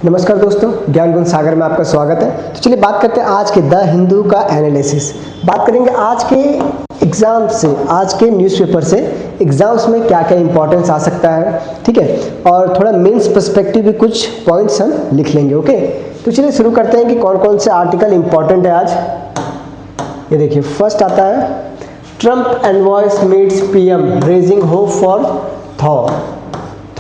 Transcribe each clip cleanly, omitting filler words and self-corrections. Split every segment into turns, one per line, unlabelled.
नमस्कार दोस्तों, ज्ञान गुण सागर में आपका स्वागत है। तो चलिए बात करते हैं आज के द हिंदू का एनालिसिस। बात करेंगे आज के एग्जाम से, आज के न्यूज़पेपर से एग्जाम्स में क्या क्या इंपॉर्टेंस आ सकता है, ठीक है। और थोड़ा मेंस पर्सपेक्टिव भी कुछ पॉइंट्स हम लिख लेंगे, ओके। तो चलिए शुरू करते हैं कि कौन कौन से आर्टिकल इंपॉर्टेंट है आज। ये देखिए, फर्स्ट आता है Trump envoys meets PM raising hope for thaw.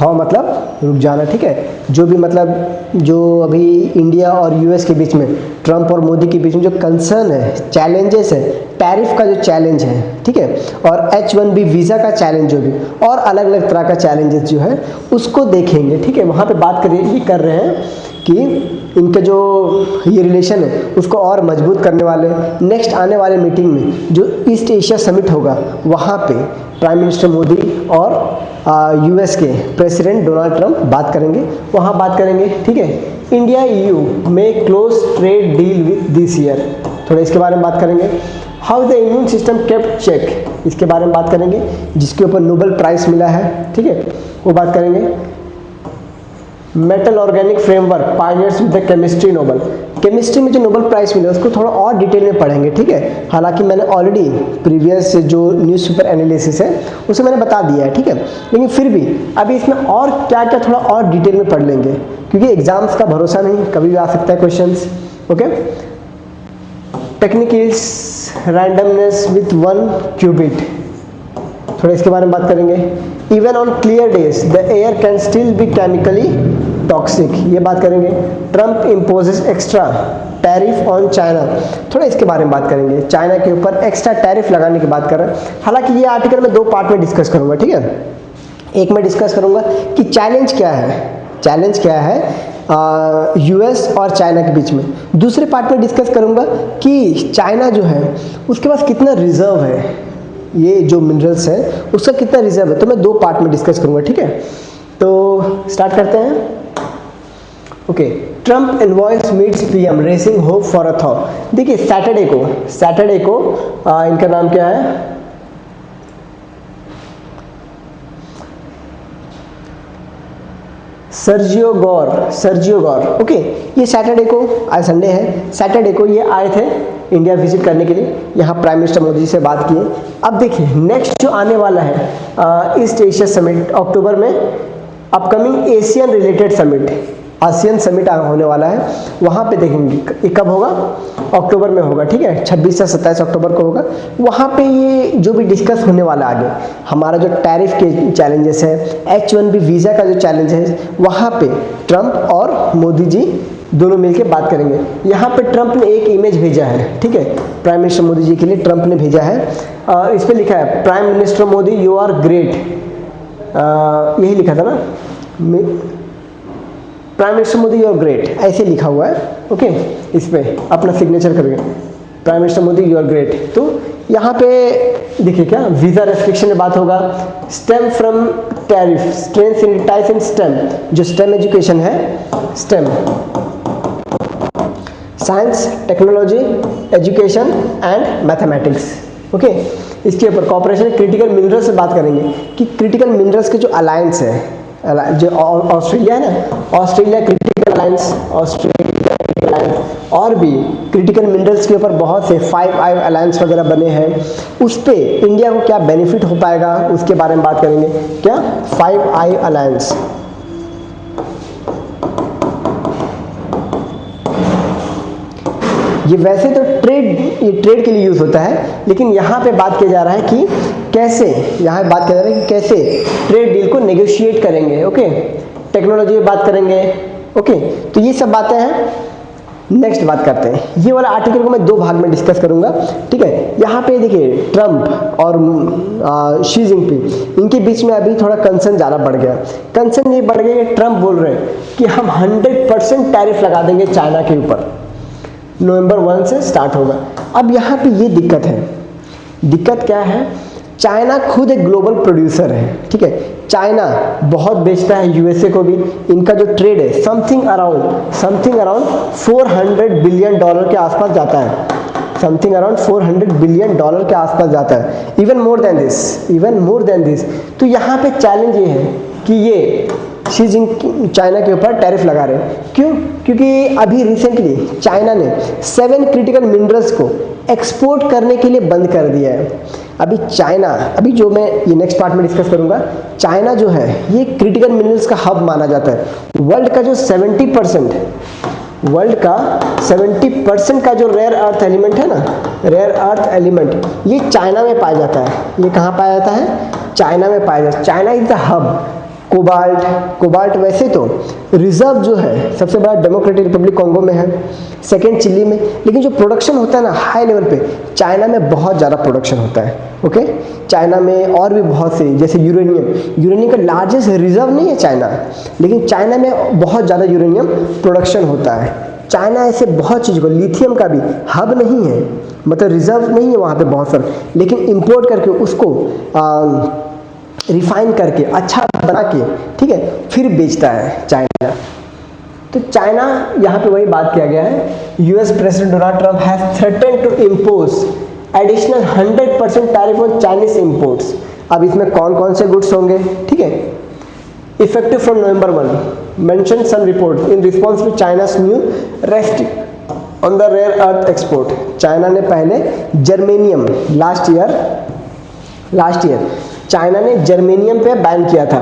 Thaw मतलब रुक जाना, ठीक है। जो भी मतलब जो अभी इंडिया और यूएस के बीच में, ट्रम्प और मोदी के बीच में जो कंसर्न है, चैलेंजेस है, टैरिफ का जो चैलेंज है, ठीक है, और H1B वीज़ा का चैलेंज जो भी, और अलग अलग तरह का चैलेंजेस जो है उसको देखेंगे, ठीक है। वहाँ पे बात ये कर रहे हैं कि इनके जो ये रिलेशन है उसको और मजबूत करने वाले, नेक्स्ट आने वाले मीटिंग में जो ईस्ट एशिया समिट होगा वहाँ पे प्राइम मिनिस्टर मोदी और यूएस के प्रेसिडेंट डोनाल्ड ट्रंप बात करेंगे, वहाँ बात करेंगे, ठीक है। इंडिया EU में close trade deal with this year, थोड़ा इसके बारे में बात करेंगे। How the immune system kept check, इसके बारे में बात करेंगे, जिसके ऊपर नोबेल प्राइज मिला है, ठीक है, वो बात करेंगे। Metal organic framework pioneers with the chemistry Nobel, chemistry में जो नोबेल प्राइज मिला उसको थोड़ा और डिटेल में पढ़ेंगे, ठीक है। हालांकि मैंने ऑलरेडी प्रीवियस जो न्यूज़पेपर एनालिसिस है उसे मैंने बता दिया है, ठीक है, लेकिन फिर भी अभी इसमें और क्या क्या थोड़ा और डिटेल में पढ़ लेंगे, क्योंकि एग्जाम्स का भरोसा नहीं, कभी भी आ सकता है questions, okay. Technique is randomness with 1 qubit, थोड़ा इसके बारे में बात करेंगे। Even on clear days the air can still be chemically toxic, ये बात करेंगे। Trump imposes extra tariff on China, थोड़ा इसके बारे में बात करेंगे। चाइना के ऊपर एक्स्ट्रा टैरिफ लगाने की बात कर रहे हैं। हालांकि ये आर्टिकल मैं 2 पार्ट में डिस्कस करूंगा, ठीक है। एक में डिस्कस करूंगा कि चैलेंज क्या है, चैलेंज क्या है यूएस और चाइना के बीच में। दूसरे पार्ट में डिस्कस करूंगा कि चाइना जो है उसके पास कितना रिजर्व है, ये जो मिनरल्स है उसका कितना रिजर्व है, तो मैं 2 पार्ट में डिस्कस करूंगा, ठीक है। तो स्टार्ट करते हैं, okay. Trump envoys meets PM racing hope for a thaw. देखिए सैटरडे को इनका नाम क्या है, सर्जियो गौर, ओके। ये सैटरडे को, आज संडे है, सैटरडे को ये आए थे इंडिया विजिट करने के लिए, यहाँ प्राइम मिनिस्टर मोदी जी से बात किए। अब देखिए नेक्स्ट जो आने वाला है ईस्ट एशिया समिट अक्टूबर में, upcoming Asian related summit, ASEAN summit होने वाला है, वहाँ पे देखेंगे ये कब होगा, अक्टूबर में होगा, ठीक है, 26 से 27 अक्टूबर को होगा। वहाँ पे ये जो भी डिस्कस होने वाला आगे, हमारा जो टैरिफ के चैलेंजेस है, H1B वीज़ा का जो चैलेंज है, वहाँ पे ट्रम्प और मोदी जी दोनों मिलकर बात करेंगे। यहाँ पे ट्रम्प ने एक इमेज भेजा है, ठीक है, प्राइम मिनिस्टर मोदी जी के लिए ट्रम्प ने भेजा है। इस पर लिखा है prime minister Modi you are great, यही लिखा था ना, prime minister Modi you are great, ऐसे लिखा हुआ है, ओके। इस पे अपना सिग्नेचर करेंगे, prime minister Modi you are great. तो यहाँ पे देखिए क्या वीज़ा रेस्ट्रिक्शन में बात होगा। Stem from tariff, strength sanitise and stem, जो स्टेम एजुकेशन है, stem science, technology, education and mathematics, okay. इसके ऊपर कॉपरेशन क्रिटिकल मिनरल्स से बात करेंगे कि क्रिटिकल मिनरल्स के जो अलायंस है, जो ऑस्ट्रेलिया है ना, Australia critical alliance, Australia alliance, और भी क्रिटिकल मिनरल्स के ऊपर बहुत से 5I अलायंस वगैरह बने हैं, उस पे इंडिया को क्या बेनिफिट हो पाएगा उसके बारे में बात करेंगे। क्या 5I अलायंस, ये वैसे तो ट्रेड के लिए यूज होता है, लेकिन यहाँ पे बात किया जा रहा है कि कैसे, यहाँ बात किया जा रहा है कि कैसे ट्रेड डील को नेगोशिएट करेंगे, ओके। टेक्नोलॉजी में बात करेंगे, ओके। तो ये सब बातें हैं। नेक्स्ट बात करते हैं, ये वाला आर्टिकल को मैं 2 भाग में डिस्कस करूंगा, ठीक है। यहाँ पे देखिए ट्रम्प और शी जिनपिंग, इनके बीच में अभी थोड़ा कंसर्न ज़्यादा बढ़ गया। कंसर्न ये बढ़ गया कि ट्रम्प बोल रहे हैं कि हम 100% टैरिफ लगा देंगे चाइना के ऊपर, नवंबर 1 से स्टार्ट होगा। अब यहाँ पे ये दिक्कत है, दिक्कत क्या है, चाइना खुद एक ग्लोबल प्रोड्यूसर है, ठीक है। चाइना बहुत बेचता है यूएसए को भी, इनका जो ट्रेड है समथिंग अराउंड $400 बिलियन के आसपास जाता है, समथिंग अराउंड $400 बिलियन के आसपास जाता है, इवन मोर देन दिस। तो यहाँ पे चैलेंज ये है कि ये शी जिनपिंग चाइना के ऊपर टैरिफ लगा रहे हैं। क्यों? क्योंकि अभी रिसेंटली चाइना ने 7 क्रिटिकल मिनरल्स को एक्सपोर्ट करने के लिए बंद कर दिया है। अभी चाइना, अभी जो मैं ये नेक्स्ट पार्ट में डिस्कस करूंगा, चाइना जो है ये क्रिटिकल मिनरल्स का हब माना जाता है। वर्ल्ड का जो 70% का जो रेयर अर्थ एलिमेंट है ना, रेयर अर्थ एलिमेंट, ये चाइना में पाया जाता है। ये कहाँ पाया जाता है? चाइना में पाया जाता है। China is the hub. Cobalt वैसे तो रिजर्व जो है सबसे बड़ा डेमोक्रेटिक रिपब्लिक कांगो में है, सेकंड चिली में, लेकिन जो प्रोडक्शन होता है ना हाई लेवल पे, चाइना में बहुत ज़्यादा प्रोडक्शन होता है। ओके, चाइना में और भी बहुत से, जैसे यूरेनियम का लार्जेस्ट रिजर्व नहीं है चाइना, लेकिन चाइना में बहुत ज़्यादा यूरेनियम प्रोडक्शन होता है। चाइना ऐसे बहुत चीज़ को, लिथियम का भी हब नहीं है, मतलब रिजर्व नहीं है वहाँ पे बहुत सारा, लेकिन इंपोर्ट करके उसको रिफाइन करके अच्छा बना के, ठीक है, फिर बेचता है चाइना। तो चाइना, यहाँ पे वही बात किया गया है, US president Donald Trump has threatened to impose additional 100% tariff on Chinese imports. अब इसमें कौन कौन से गुड्स होंगे, ठीक है, effective from November 1, mention some report in response to China's new restrict on the rare earth export. China ने पहले जर्मेनियम, लास्ट ईयर चाइना ने जर्मेनियम पे बैन किया था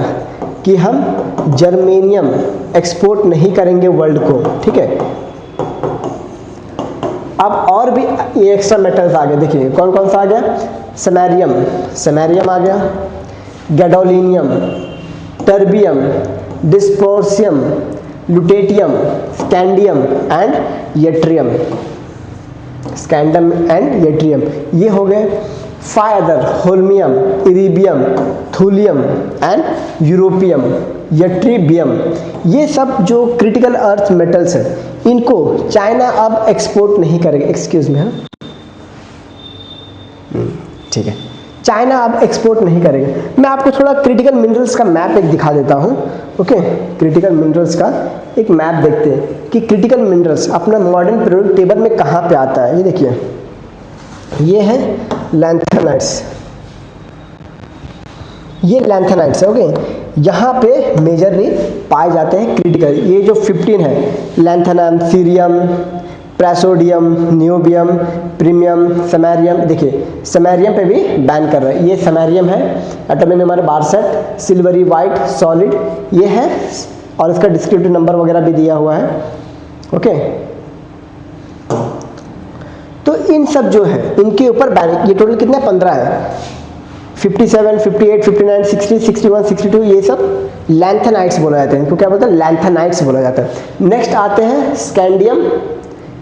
कि हम जर्मेनियम एक्सपोर्ट नहीं करेंगे वर्ल्ड को, ठीक है। अब और भी ये एक्स्ट्रा मेटल्स आ गए, देखिए कौन कौन सा आ गया, समेरियम आ गया, gadolinium, terbium, dysprosium, lutetium, scandium and yttrium, ये हो गए। 5 other, holmium, erbium, thulium and europium, ytterbium, ये सब जो क्रिटिकल अर्थ मेटल्स हैं, इनको चाइना अब एक्सपोर्ट नहीं करेगा। एक्सक्यूज मी, हाँ, ठीक है, चाइना अब एक्सपोर्ट नहीं करेगा। मैं आपको थोड़ा क्रिटिकल मिनरल्स का मैप एक दिखा देता हूँ। ओके, क्रिटिकल मिनरल्स का एक मैप देखते हैं कि क्रिटिकल मिनरल्स अपना मॉडर्न पीरियोडिक टेबल में कहाँ पे आता है। ये देखिए, ये है लैंथेनाइट्स, ये लैंथेनाइट्स है। ओके, यहाँ पे मेजरली पाए जाते हैं क्रिटिकल। ये जो 15 है, lanthanum, cerium, praseodymium, niobium, premium, samarium. देखिए समेरियम पे भी बैन कर रहे हैं। ये समेरियम है, atomic number 62, silvery white solid ये है, और इसका डिस्क्रिप्टिव नंबर वगैरह भी दिया हुआ है। ओके, तो इन सब जो है इनके ऊपर बैन, ये टोटल कितने, 15 है, 57, 58, 59, 60, 61, 62, ये सब लैंथेनाइट्स बोला जाता है। इनको क्या बोलते हैं, लैंथेनाइट्स बोला जाता है। नेक्स्ट आते हैं स्कैंडियम,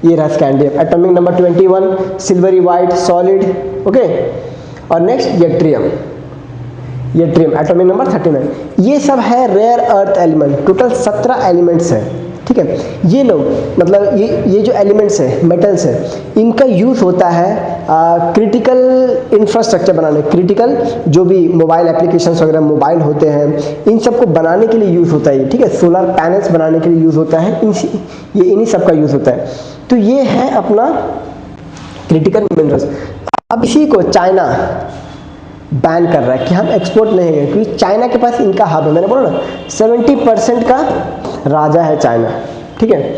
ये रहा scandium, atomic number 21, silvery white solid. Okay, और नेक्स्ट येट्रियम, एटॉमिक नंबर 39। ये सब है rare earth element, total 17 elements है, ठीक है। ये लोग मतलब ये जो एलिमेंट्स है, मेटल्स है, इनका यूज़ होता है क्रिटिकल इंफ्रास्ट्रक्चर बनाने, क्रिटिकल जो भी मोबाइल एप्लीकेशंस वगैरह मोबाइल होते हैं, इन सब को बनाने के लिए यूज़ होता है, ठीक है। सोलर पैनल्स बनाने के लिए यूज़ होता है, ये इन्हीं सब का यूज़ होता है। तो ये है अपना क्रिटिकल मिनरल्स। अब इसी को चाइना बैन कर रहा है कि हम एक्सपोर्ट नहीं करेंगे, क्योंकि चाइना के पास इनका हब है। मैंने बोला ना 70% का राजा है चाइना, ठीक है।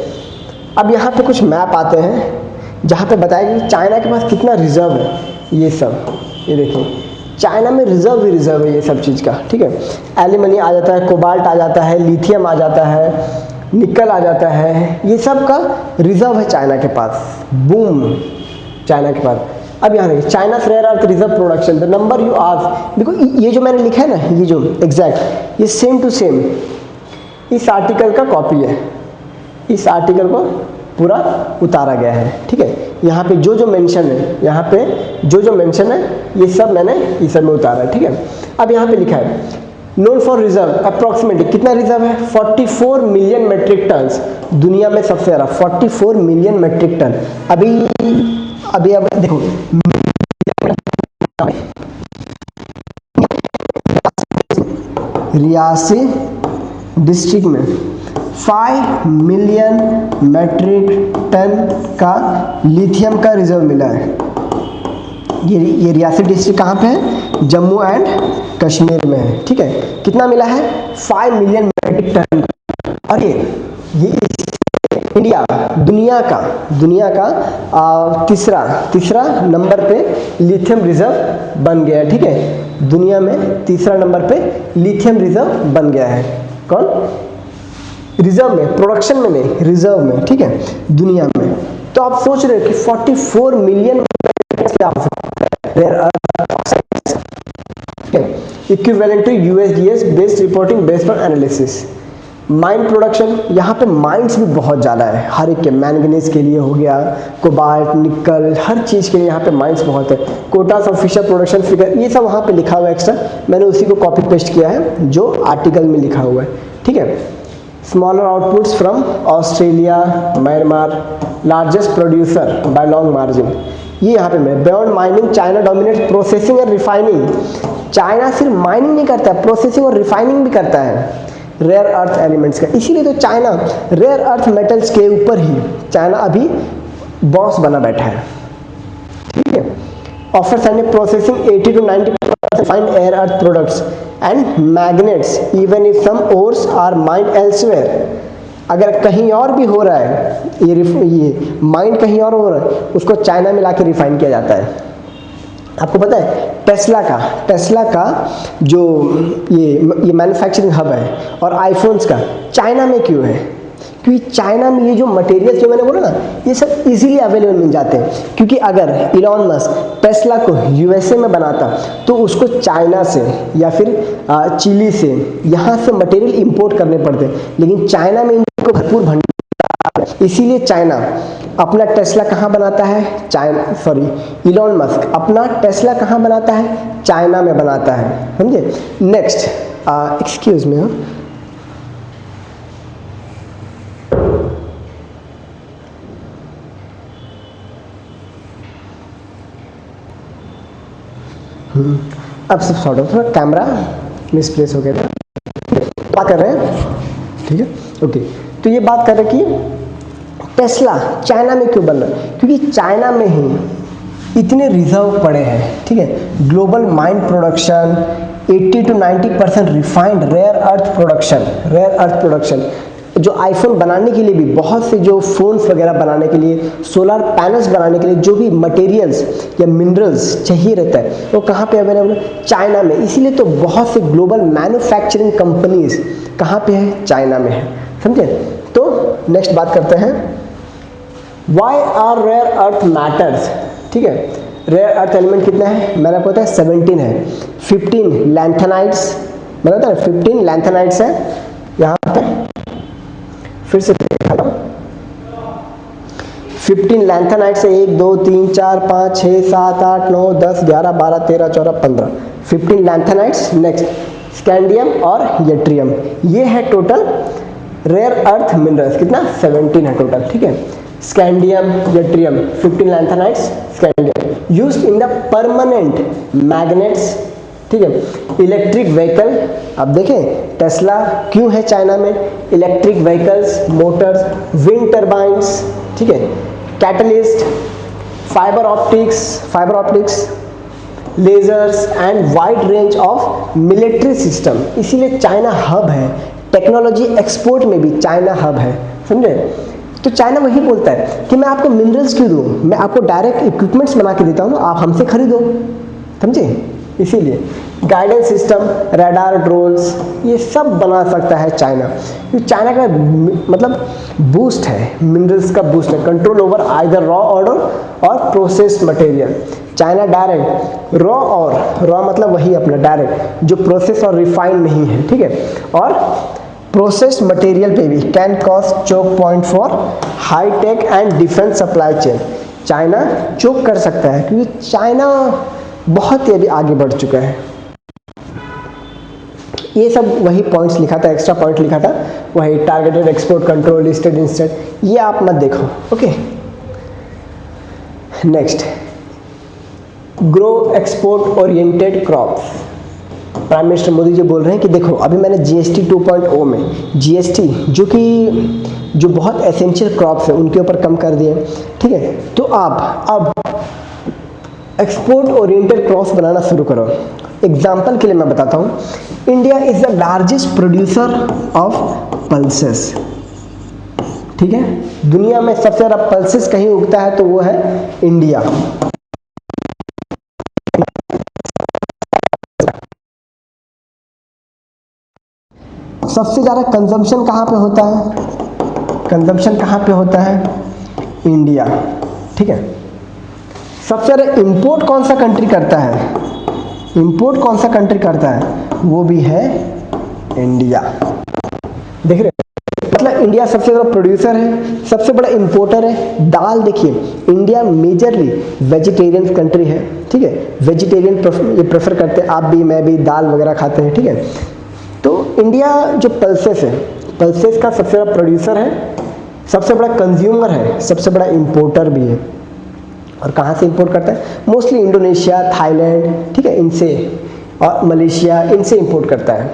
अब यहाँ पे कुछ मैप आते हैं जहाँ पे बताया कि चाइना के पास कितना रिजर्व है। ये सब, ये देखिए चाइना में रिजर्व ही रिजर्व है ये सब चीज़ का, ठीक है। एल्यूमिनियम आ जाता है, कोबाल्ट आ जाता है, लिथियम आ जाता है, निकल आ जाता है, ये सब का रिजर्व है चाइना के पास। बूम, चाइना के पास। अब यहाँ देखिए, China rare earth reserve production, the number you ask, देखो ये जो मैंने लिखा है ना, ये जो एग्जैक्ट, ये सेम टू सेम इस आर्टिकल का कॉपी है। इस आर्टिकल को पूरा उतारा गया है, ठीक है। यहाँ पे जो जो मेंशन है, यहाँ पे जो जो मेंशन है, ये सब मैंने इस सब में उतारा है, ठीक है। अब यहाँ पे लिखा है नोन फॉर रिजर्व अप्रॉक्सीमेटली, कितना रिजर्व है, 44 मिलियन मेट्रिक टन्स, दुनिया में सबसे ज़्यादा 44 मिलियन मेट्रिक टन। अभी अब देखो, रियासी डिस्ट्रिक्ट में 5 मिलियन मेट्रिक टन का लिथियम का रिजर्व मिला है। ये रियासी डिस्ट्रिक्ट कहाँ पे है, जम्मू एंड कश्मीर में है, ठीक है। कितना मिला है? 5 मिलियन मेट्रिक टन। और ये इंडिया दुनिया का तीसरा नंबर पे लिथियम रिजर्व बन गया है, ठीक है। दुनिया में तीसरा नंबर पे लिथियम रिजर्व बन गया है। कौन? रिजर्व में, प्रोडक्शन में नहीं, रिजर्व में, ठीक है, दुनिया में। तो आप सोच रहे हो कि 44 million rare earth equivalent to USDS based reporting based on analysis. Mine production, यहाँ पे माइंस भी बहुत ज़्यादा है, हर एक के, मैंगनीज के लिए हो गया, कोबाल्ट, निकल, हर चीज़ के लिए यहाँ पे माइंस बहुत है। Quotas of fisher production figure, ये सब वहाँ पे लिखा हुआ है एक्स्ट्रा, मैंने उसी को कॉपी पेस्ट किया है जो आर्टिकल में लिखा हुआ है, ठीक है। Smaller outputs from Australia, Myanmar, largest producer by long margin, ये यहाँ पे मैं। Beyond mining China dominates processing and refining. China सिर्फ माइनिंग नहीं करता है, प्रोसेसिंग और रिफाइनिंग भी करता है रेयर अर्थ एलिमेंट्स का। इसीलिए तो चाइना रेयर अर्थ मेटल्स के ऊपर ही चाइना अभी बॉस बना बैठा है, ठीक है। Offers and processing 80 to 90% fine air earth products and magnets even if some ores are mined elsewhere. अगर कहीं और भी हो रहा है, ये माइंड कहीं और हो रहा है, उसको चाइना में लाके रिफाइन किया जाता है। आपको पता है टेस्ला का जो ये मैन्युफैक्चरिंग हब है और आईफोन्स का चाइना में क्यों है? क्योंकि चाइना में ये जो मटेरियल्स जो मैंने बोला ना, ये सब इजीली अवेलेबल मिल जाते हैं। क्योंकि अगर इलॉन मस्क टेस्ला को यूएसए में बनाता तो उसको चाइना से या फिर चिली से यहाँ से मटेरियल इंपोर्ट करने पड़ते, लेकिन चाइना में इनको भरपूर भंडार, इसीलिए चाइना अपना टेस्ला कहाँ बनाता है? इलॉन मस्क अपना टेस्ला कहाँ बनाता है? चाइना में बनाता है, समझे। नेक्स्ट, एक्सक्यूज मी, अब सब सॉर्ट ऑफ कैमरा मिसप्लेस हो गया था, बात कर रहे हैं, ठीक है, ओके। तो ये बात कर रहे हैं कि टेस्ला चाइना में क्यों बन रहा है? क्योंकि चाइना में ही इतने रिजर्व पड़े हैं, ठीक है। Global mine production 80 to 90% refined rare earth production, जो आईफोन बनाने के लिए भी, बहुत से जो फोन्स वगैरह बनाने के लिए, सोलर पैनल्स बनाने के लिए जो भी मटेरियल्स या मिनरल्स चाहिए रहता है, वो कहाँ पे अवेलेबल है? चाइना में। इसीलिए तो बहुत से ग्लोबल मैन्युफैक्चरिंग कंपनीज कहाँ पे है? चाइना में है, समझे। तो नेक्स्ट बात करते हैं, why are rare earth matters, ठीक है। रेयर अर्थ एलिमेंट कितना है? मैंने आपको बताया 17 है। 15 लैंथेनाइट्स, मैंने बताया 15 लैंथेनाइट्स है यहाँ पे, फिर से 15 लैंथेनाइट्स है, 1 2 3 4 5 6 7 8 9 10 11 12 13 14 15, 15 लैंथेनाइट्स। नेक्स्ट स्कैंडियम और यट्रियम, ये है टोटल रेयर अर्थ मिनरल्स, कितना? 17 है टोटल, ठीक है। Scandium, yttrium, 15 lanthanides, scandium used in the permanent magnets, ठीक है। इलेक्ट्रिक व्हीकल, अब देखें टेस्ला क्यों है चाइना में? Electric vehicles, motors, wind turbines, ठीक है, catalyst, fibre optics, lasers and wide range of military system. इसीलिए चाइना हब है, टेक्नोलॉजी एक्सपोर्ट में भी चाइना हब है, समझे। तो चाइना वही बोलता है कि मैं आपको मिनरल्स क्यों दूँ, मैं आपको डायरेक्ट इक्विपमेंट्स बना के देता हूँ, आप हमसे खरीदो, समझे। इसीलिए गाइडेंस सिस्टम, रडार, ड्रोन्स, ये सब बना सकता है चाइना। तो चाइना का मतलब बूस्ट है, मिनरल्स का बूस्ट है, control over either raw order और processed material. China direct raw मतलब वही अपना डायरेक्ट जो प्रोसेस और रिफाइन नहीं है, ठीक है, और प्रोसेस्ड मटेरियल पे भी can cost choke point for high tech and defence supply chain. China choke कर सकता है क्योंकि चाइना बहुत ही अभी आगे बढ़ चुका है। ये सब वही पॉइंट्स लिखा था, एक्स्ट्रा पॉइंट लिखा था, वही targeted export control, listed instead, ये आप मत देखो, okay. Next, grow export oriented crops. Prime minister Modi ji बोल रहे हैं कि देखो अभी मैंने जीएसटी 2.0 में जीएसटी जो बहुत एसेंशियल क्रॉप्स है उनके ऊपर कम कर दिए, ठीक है। तो आप अब एक्सपोर्ट ओरिएंटेड क्रॉप्स बनाना शुरू करो। एग्जाम्पल के लिए मैं बताता हूँ, India is the largest producer of pulses, ठीक है। दुनिया में सबसे ज़्यादा पल्सेस कहीं उगता है तो वो है इंडिया। सबसे ज़्यादा कंजम्पशन कहाँ पे होता है, कंजम्पशन कहाँ पे होता है, इंडिया, ठीक है। सबसे ज़्यादा इंपोर्ट कौन सा कंट्री करता है, इंपोर्ट कौन सा कंट्री करता है, वो भी है इंडिया। देख रहे हैं, मतलब इंडिया सबसे बड़ा प्रोड्यूसर है, सबसे बड़ा इंपोर्टर है। दाल देखिए, इंडिया मेजरली वेजिटेरियन कंट्री है, ठीक है। वेजिटेरियन प्रेफर करते हैं, आप भी मैं भी दाल वगैरह खाते हैं, ठीक है। तो इंडिया जो पल्सेस है, पल्सेस का सबसे बड़ा प्रोड्यूसर है, सबसे बड़ा कंज्यूमर है, सबसे बड़ा इंपोर्टर भी है। और कहाँ से इंपोर्ट करता है, मोस्टली इंडोनेशिया, थाईलैंड, ठीक है, इनसे, और मलेशिया, इनसे इंपोर्ट करता है।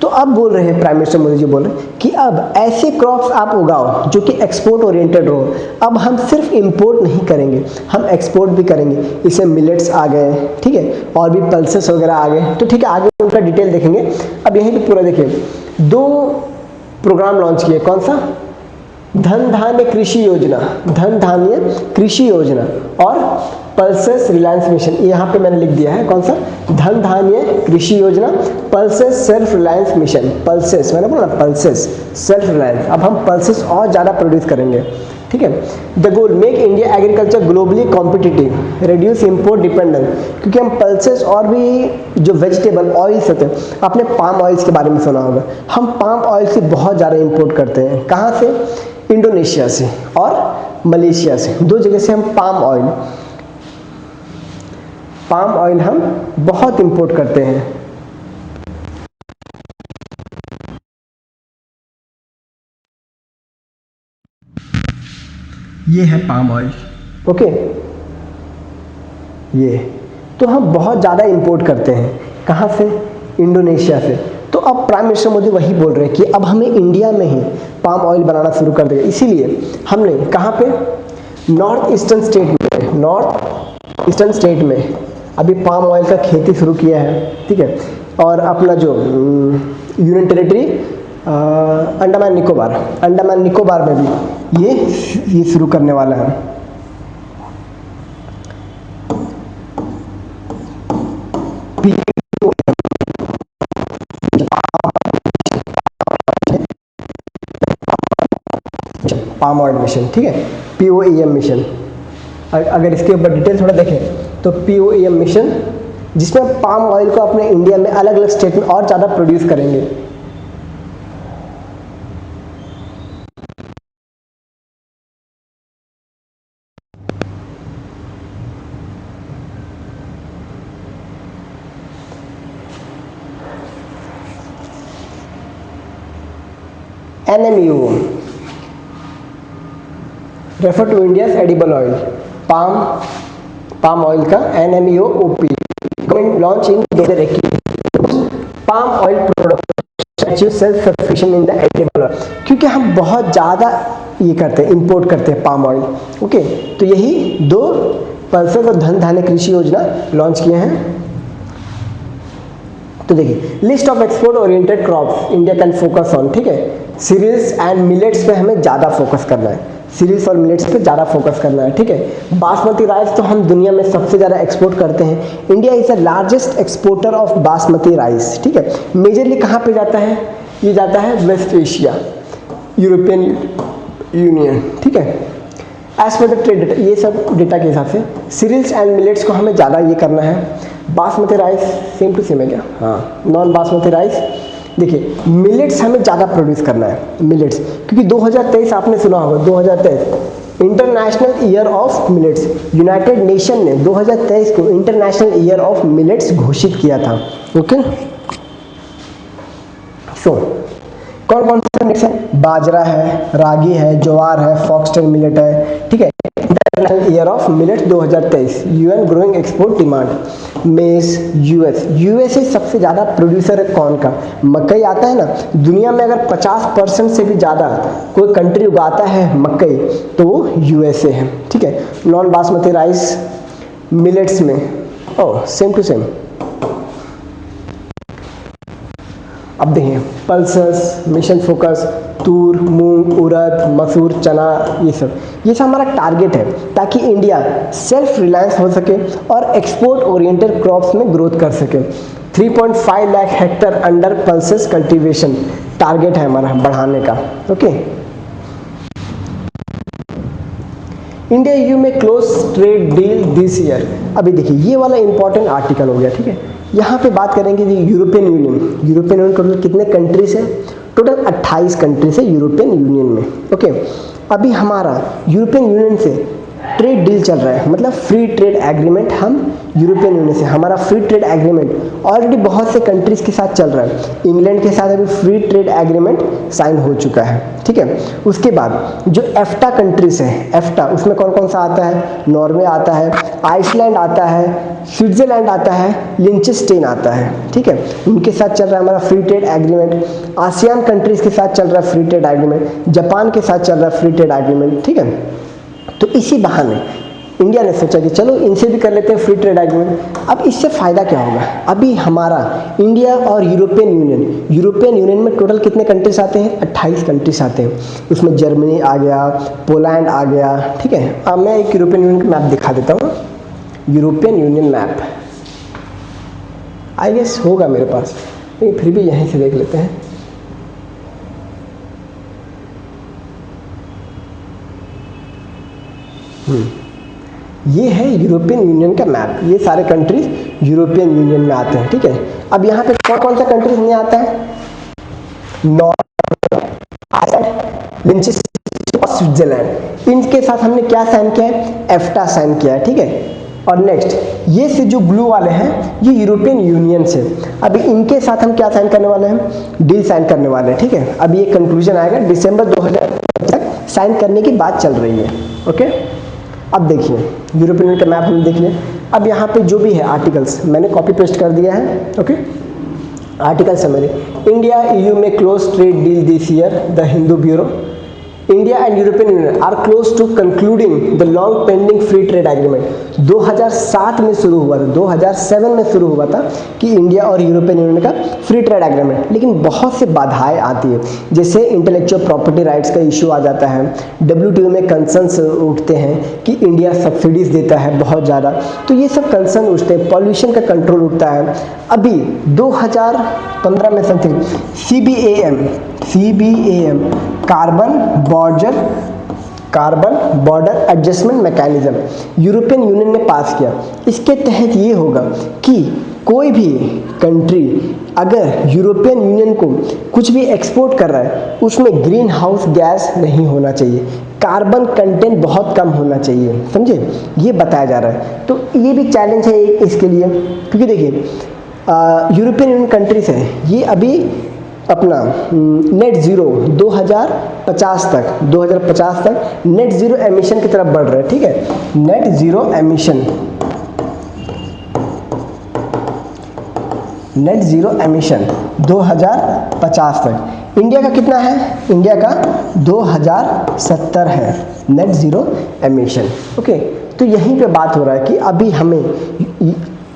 तो अब बोल रहे हैं प्राइम मिनिस्टर मोदी जी बोल रहे हैं कि अब ऐसे क्रॉप्स आप उगाओ जो कि एक्सपोर्ट ओरिएंटेड हो। अब हम सिर्फ इंपोर्ट नहीं करेंगे, हम एक्सपोर्ट भी करेंगे। इसमें मिलेट्स आ गए, ठीक है, और भी पल्सेस वगैरह आ गए, तो ठीक है, आगे उनका डिटेल देखेंगे। अब यहीं पे पूरा देखिए, 2 प्रोग्राम लॉन्च किए, कौन सा, धन धान्य कृषि योजना, धन धान्य कृषि योजना, और पल्सेस रिलायंस मिशन। यहाँ पे मैंने लिख दिया है कौन सा, धन धान्य कृषि योजना, pulses self reliance mission. Pulses मैंने बोला, पल्सेस सेल्फ रिलायंस। अब हम पल्सेस और ज़्यादा प्रोड्यूस करेंगे, ठीक है। The goal, make India agriculture globally competitive, reduce import dependence. क्योंकि हम पल्सेस और भी जो वेजिटेबल ऑयल्स होते हैं, आपने पाम ऑयल्स के बारे में सुना होगा, हम पाम ऑयल से बहुत ज़्यादा इम्पोर्ट करते हैं। कहाँ से, इंडोनेशिया से और मलेशिया से, 2 जगह से हम पाम ऑयल हम बहुत इंपोर्ट करते हैं। ये है पाम ऑयल, ओके, ये तो हम बहुत ज़्यादा इंपोर्ट करते हैं। कहाँ से, इंडोनेशिया से। तो अब प्राइम मिनिस्टर मोदी वही बोल रहे हैं कि अब हमें इंडिया में ही पाम ऑयल बनाना शुरू कर देगा। इसीलिए हमने कहाँ पे, नॉर्थ ईस्टर्न स्टेट में अभी पाम ऑयल का खेती शुरू किया है, ठीक है। और अपना जो यूनियन टेरिटरी अंडमान निकोबार में भी ये शुरू करने वाला है। पाम ऑयल मिशन, ठीक है, POEM मिशन। अगर इसके ऊपर डिटेल थोड़ा देखें तो POEM मिशन, जिसमें पाम ऑयल को अपने इंडिया में अलग अलग स्टेट में और ज़्यादा प्रोड्यूस करेंगे। NMEO refer to India's edible oil, palm oil का NMEO OP launch in 2021। Palm oil product achieve self sufficient in the edible oil, क्योंकि हम बहुत ज़्यादा ये करते हैं, इंपोर्ट करते हैं पाम ऑयल, ओके। तो यही 2 पल्सेस और धन धान्य कृषि योजना लॉन्च किए हैं। तो देखिए, list of export oriented crops India can focus on, ठीक है। सीरियल्स एंड मिलेट्स पे हमें ज़्यादा फोकस करना है, सीरियल्स और मिलेट्स पे ज़्यादा फोकस करना है, ठीक है। बासमती राइस तो हम दुनिया में सबसे ज़्यादा एक्सपोर्ट करते हैं। India is the largest exporter of basmati rice, ठीक है। मेजरली कहाँ पे जाता है, ये जाता है वेस्ट एशिया, यूरोपियन यूनियन, ठीक है। As per the trade data, ये सब डेटा के हिसाब से सीरियल्स एंड मिलेट्स को हमें ज़्यादा ये करना है। Basmati rice same to same है क्या, हाँ, नॉन बासमती राइस। देखिए, मिलेट्स हमें ज़्यादा प्रोड्यूस करना है, मिलेट्स, क्योंकि 2023 आपने सुना होगा, 2023 international year of millets. United nation ने 2023 को इंटरनेशनल ईयर ऑफ मिलेट्स घोषित किया था, ओके। सो कौन कौन से मिलेट्स है, बाजरा है, रागी है, ज्वार है, फॉक्सटेल मिलेट है, ठीक है। International year of millets 2023, UN growing export demand, मेज, यूएसए सबसे ज़्यादा प्रोड्यूसर है कौन का, मकई आता है ना। दुनिया में अगर 50% से भी ज़्यादा कोई कंट्री उगाता है मकई तो वो यूएसए है, ठीक है। नॉन बासमती राइस मिलेट्स में सेम टू सेम अब देखिए पल्सेस, मिशन फोकस, तूर, मूंग, उड़द, मसूर, चना, ये सब हमारा टारगेट है ताकि इंडिया सेल्फ रिलायंस हो सके और एक्सपोर्ट ओरिएंटेड क्रॉप्स में ग्रोथ कर सके। 3.5 lakh Hector under pulses cultivation target है हमारा बढ़ाने का। ओके, इंडिया यूएई में close trade deal this year. अभी देखिए ये वाला इंपॉर्टेंट आर्टिकल हो गया, ठीक है। यहाँ पे बात करेंगे जी यूरोपियन यूनियन टोटल कितने कंट्रीज है? टोटल 28 कंट्रीज है यूरोपियन यूनियन में। ओके, अभी हमारा यूरोपियन यूनियन से ट्रेड डील चल रहा है, मतलब फ्री ट्रेड एग्रीमेंट हम यूरोपियन यूनियन से, हमारा फ्री ट्रेड एग्रीमेंट ऑलरेडी बहुत से कंट्रीज के साथ चल रहा है। इंग्लैंड के साथ अभी फ्री ट्रेड एग्रीमेंट साइन हो चुका है, ठीक है। उसके बाद जो एफ्टा कंट्रीज है, एफ्टा उसमें कौन कौन सा आता है? नॉर्वे आता है, आइसलैंड आता है, स्विट्जरलैंड आता है, लिंचेस्टेन आता है, ठीक है। उनके साथ चल रहा है हमारा free trade agreement. ASEAN countries के साथ चल रहा है फ्री ट्रेड एग्रीमेंट, जापान के साथ चल रहा है फ्री ट्रेड एग्रीमेंट, ठीक है। तो इसी बहाने इंडिया ने सोचा कि चलो इनसे भी कर लेते हैं फ्री ट्रेड एग्रीमेंट। अब इससे फ़ायदा क्या होगा? अभी हमारा इंडिया और यूरोपियन यूनियन में टोटल कितने कंट्रीज आते हैं? 28 कंट्रीज आते हैं। उसमें जर्मनी आ गया, पोलैंड आ गया, ठीक है। अब मैं एक यूरोपियन यूनियन का मैप दिखा देता हूँ। European Union map I guess होगा मेरे पास, लेकिन फिर भी यहीं से देख लेते हैं। ये है यूरोपियन यूनियन का मैप। ये सारे कंट्रीज यूरोपियन यूनियन में आते हैं, ठीक है। अब यहाँ पे कौन कौन सा कंट्रीज नहीं आता है? नॉर्वे, आइसलैंड, लिंचेस्टेन और स्विट्जरलैंड। इनके साथ हमने क्या साइन किया है? एफ्टा साइन किया है, ठीक है। और नेक्स्ट ये से जो ब्लू वाले हैं ये यूरोपियन यूनियन से। अभी इनके साथ हम क्या साइन करने वाले हैं? डील साइन करने वाले हैं, ठीक है। अभी ये कंक्लूजन आएगा दिसंबर 2025 तक साइन करने की बात चल रही है। ओके, अब देखिए यूरोपियन यूनियन का मैप हमने देख लिया। अब यहाँ पे जो भी है आर्टिकल्स मैंने कॉपी पेस्ट कर दिया है। Okay, article summary. India EU में close trade deal this year, the Hindu bureau. India and European Union are close to concluding the long pending free trade agreement. 2007 में शुरू हुआ था, 2007 में शुरू हुआ था कि इंडिया और यूरोपियन यूनियन का फ्री ट्रेड एग्रीमेंट, लेकिन बहुत से बाधाएं आती है। जैसे इंटेलेक्चुअल प्रॉपर्टी राइट्स का इशू आ जाता है, WTO में कंसर्न्स उठते हैं कि इंडिया सब्सिडीज देता है बहुत ज़्यादा, तो ये सब कंसर्न उठते हैं। पॉल्यूशन का कंट्रोल उठता है। अभी 2015 में something CBAM carbon border adjustment mechanism European union ने पास किया। इसके तहत ये होगा कि कोई भी कंट्री अगर यूरोपियन यूनियन को कुछ भी एक्सपोर्ट कर रहा है उसमें ग्रीन हाउस गैस नहीं होना चाहिए, कार्बन कंटेंट बहुत कम होना चाहिए, समझे? ये बताया जा रहा है। तो ये भी चैलेंज है इसके लिए, क्योंकि देखिए यूरोपियन यूनियन कंट्रीज है ये अभी अपना नेट ज़ीरो 2050 तक नेट ज़ीरो एमिशन की तरफ बढ़ रहे हैं, ठीक है। नेट ज़ीरो एमिशन 2050 तक। इंडिया का कितना है? इंडिया का 2070 है नेट ज़ीरो एमिशन। ओके, तो यहीं पे बात हो रहा है कि अभी हमें,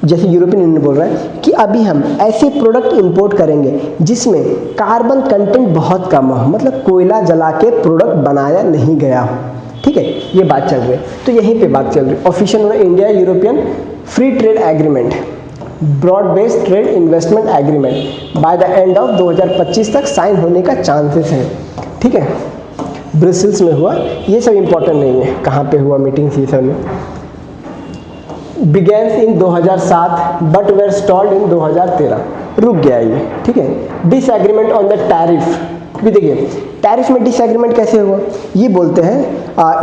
जैसे यूरोपियन यूनियन बोल रहा है कि अभी हम ऐसे प्रोडक्ट इंपोर्ट करेंगे जिसमें कार्बन कंटेंट बहुत कम हो, मतलब कोयला जला के प्रोडक्ट बनाया नहीं गया हो, ठीक है। ये बात चल रही है, तो यहीं पे बात चल रही है। Official India European free trade agreement, broad based trade investment agreement by the end of 2025 तक साइन होने का चांसेस है, ठीक है। ब्रसेल्स में हुआ, ये सब इंपॉर्टेंट नहीं है कहाँ पे हुआ मीटिंग, ये सब में। Begins in 2007 but were stalled in 2013, रुक गया ये, ठीक है। डिसएग्रीमेंट ऑन द टैरिफ भी देखिए, टैरिफ में डिसएग्रीमेंट कैसे हुआ? ये बोलते हैं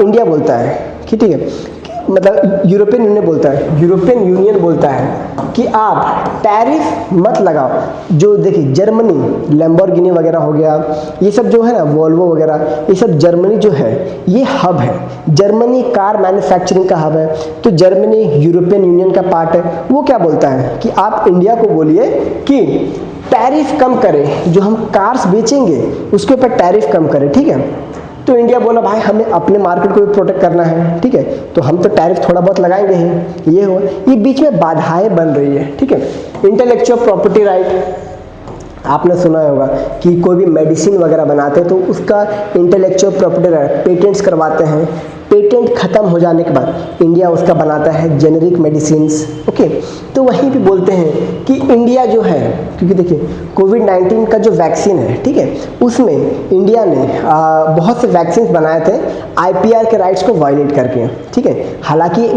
इंडिया बोलता है कि ठीक है, मतलब यूरोपियन यूनियन बोलता है कि आप टैरिफ मत लगाओ। जो देखिए जर्मनी, लैम्बोर्गिनी वगैरह हो गया, ये सब जो है ना, वोल्वो वगैरह, ये सब जर्मनी जो है ये हब है, जर्मनी कार मैन्युफैक्चरिंग का हब है। तो जर्मनी यूरोपियन यूनियन का पार्ट है। वो क्या बोलता है कि आप इंडिया को बोलिए कि टैरिफ कम करें, जो हम कार्स बेचेंगे उसके ऊपर टैरिफ कम करें, ठीक है। तो इंडिया बोला भाई हमें अपने मार्केट को भी प्रोटेक्ट करना है, ठीक है, तो हम तो टैरिफ थोड़ा बहुत लगाएंगे ही। ये हो, ये बीच में बाधाएं बन रही है, ठीक है। इंटेलेक्चुअल प्रॉपर्टी राइट, आपने सुना होगा कि कोई भी मेडिसिन वगैरह बनाते हैं तो उसका इंटेलेक्चुअल प्रॉपर्टी राइट पेटेंट्स करवाते हैं। पेटेंट खत्म हो जाने के बाद इंडिया उसका बनाता है जेनेरिक मेडिसिन्स। ओके, तो वहीं पे बोलते हैं कि इंडिया जो है, क्योंकि देखिए कोविड-19 का जो वैक्सीन है, ठीक है, उसमें इंडिया ने बहुत से वैक्सीन बनाए थे IPR के राइट्स को वायलेट करके, ठीक है। हालांकि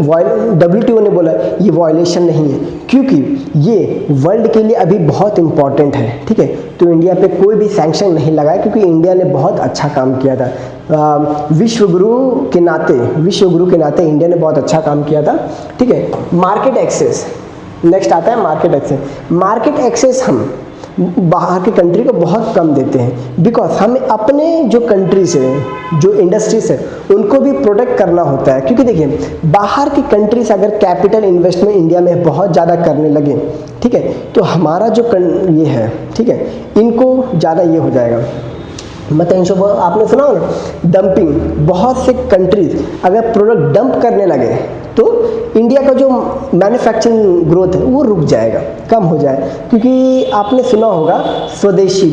WTO ने बोला ये वायलेशन नहीं है, क्योंकि ये वर्ल्ड के लिए अभी बहुत इंपॉर्टेंट है, ठीक है। तो इंडिया पे कोई भी सैंक्शन नहीं लगाया, क्योंकि इंडिया ने बहुत अच्छा काम किया था। विश्वगुरु के नाते इंडिया ने बहुत अच्छा काम किया था, ठीक है। मार्केट एक्सेस, नेक्स्ट आता है मार्केट एक्सेस। मार्केट एक्सेस हम बाहर की कंट्री को बहुत कम देते हैं, बिकॉज हमें अपने जो कंट्रीज है, जो इंडस्ट्रीज है, उनको भी प्रोटेक्ट करना होता है। क्योंकि देखिए बाहर की कंट्रीज अगर कैपिटल इन्वेस्टमेंट इंडिया में बहुत ज़्यादा करने लगे, ठीक है, तो हमारा जो ये है, ठीक है, इनको ज़्यादा ये हो जाएगा। मतलब आपने सुना हो ना डंपिंग, बहुत से कंट्रीज अगर प्रोडक्ट डंप करने लगे तो इंडिया का जो मैन्युफैक्चरिंग ग्रोथ है वो रुक जाएगा, कम हो जाए। क्योंकि आपने सुना होगा स्वदेशी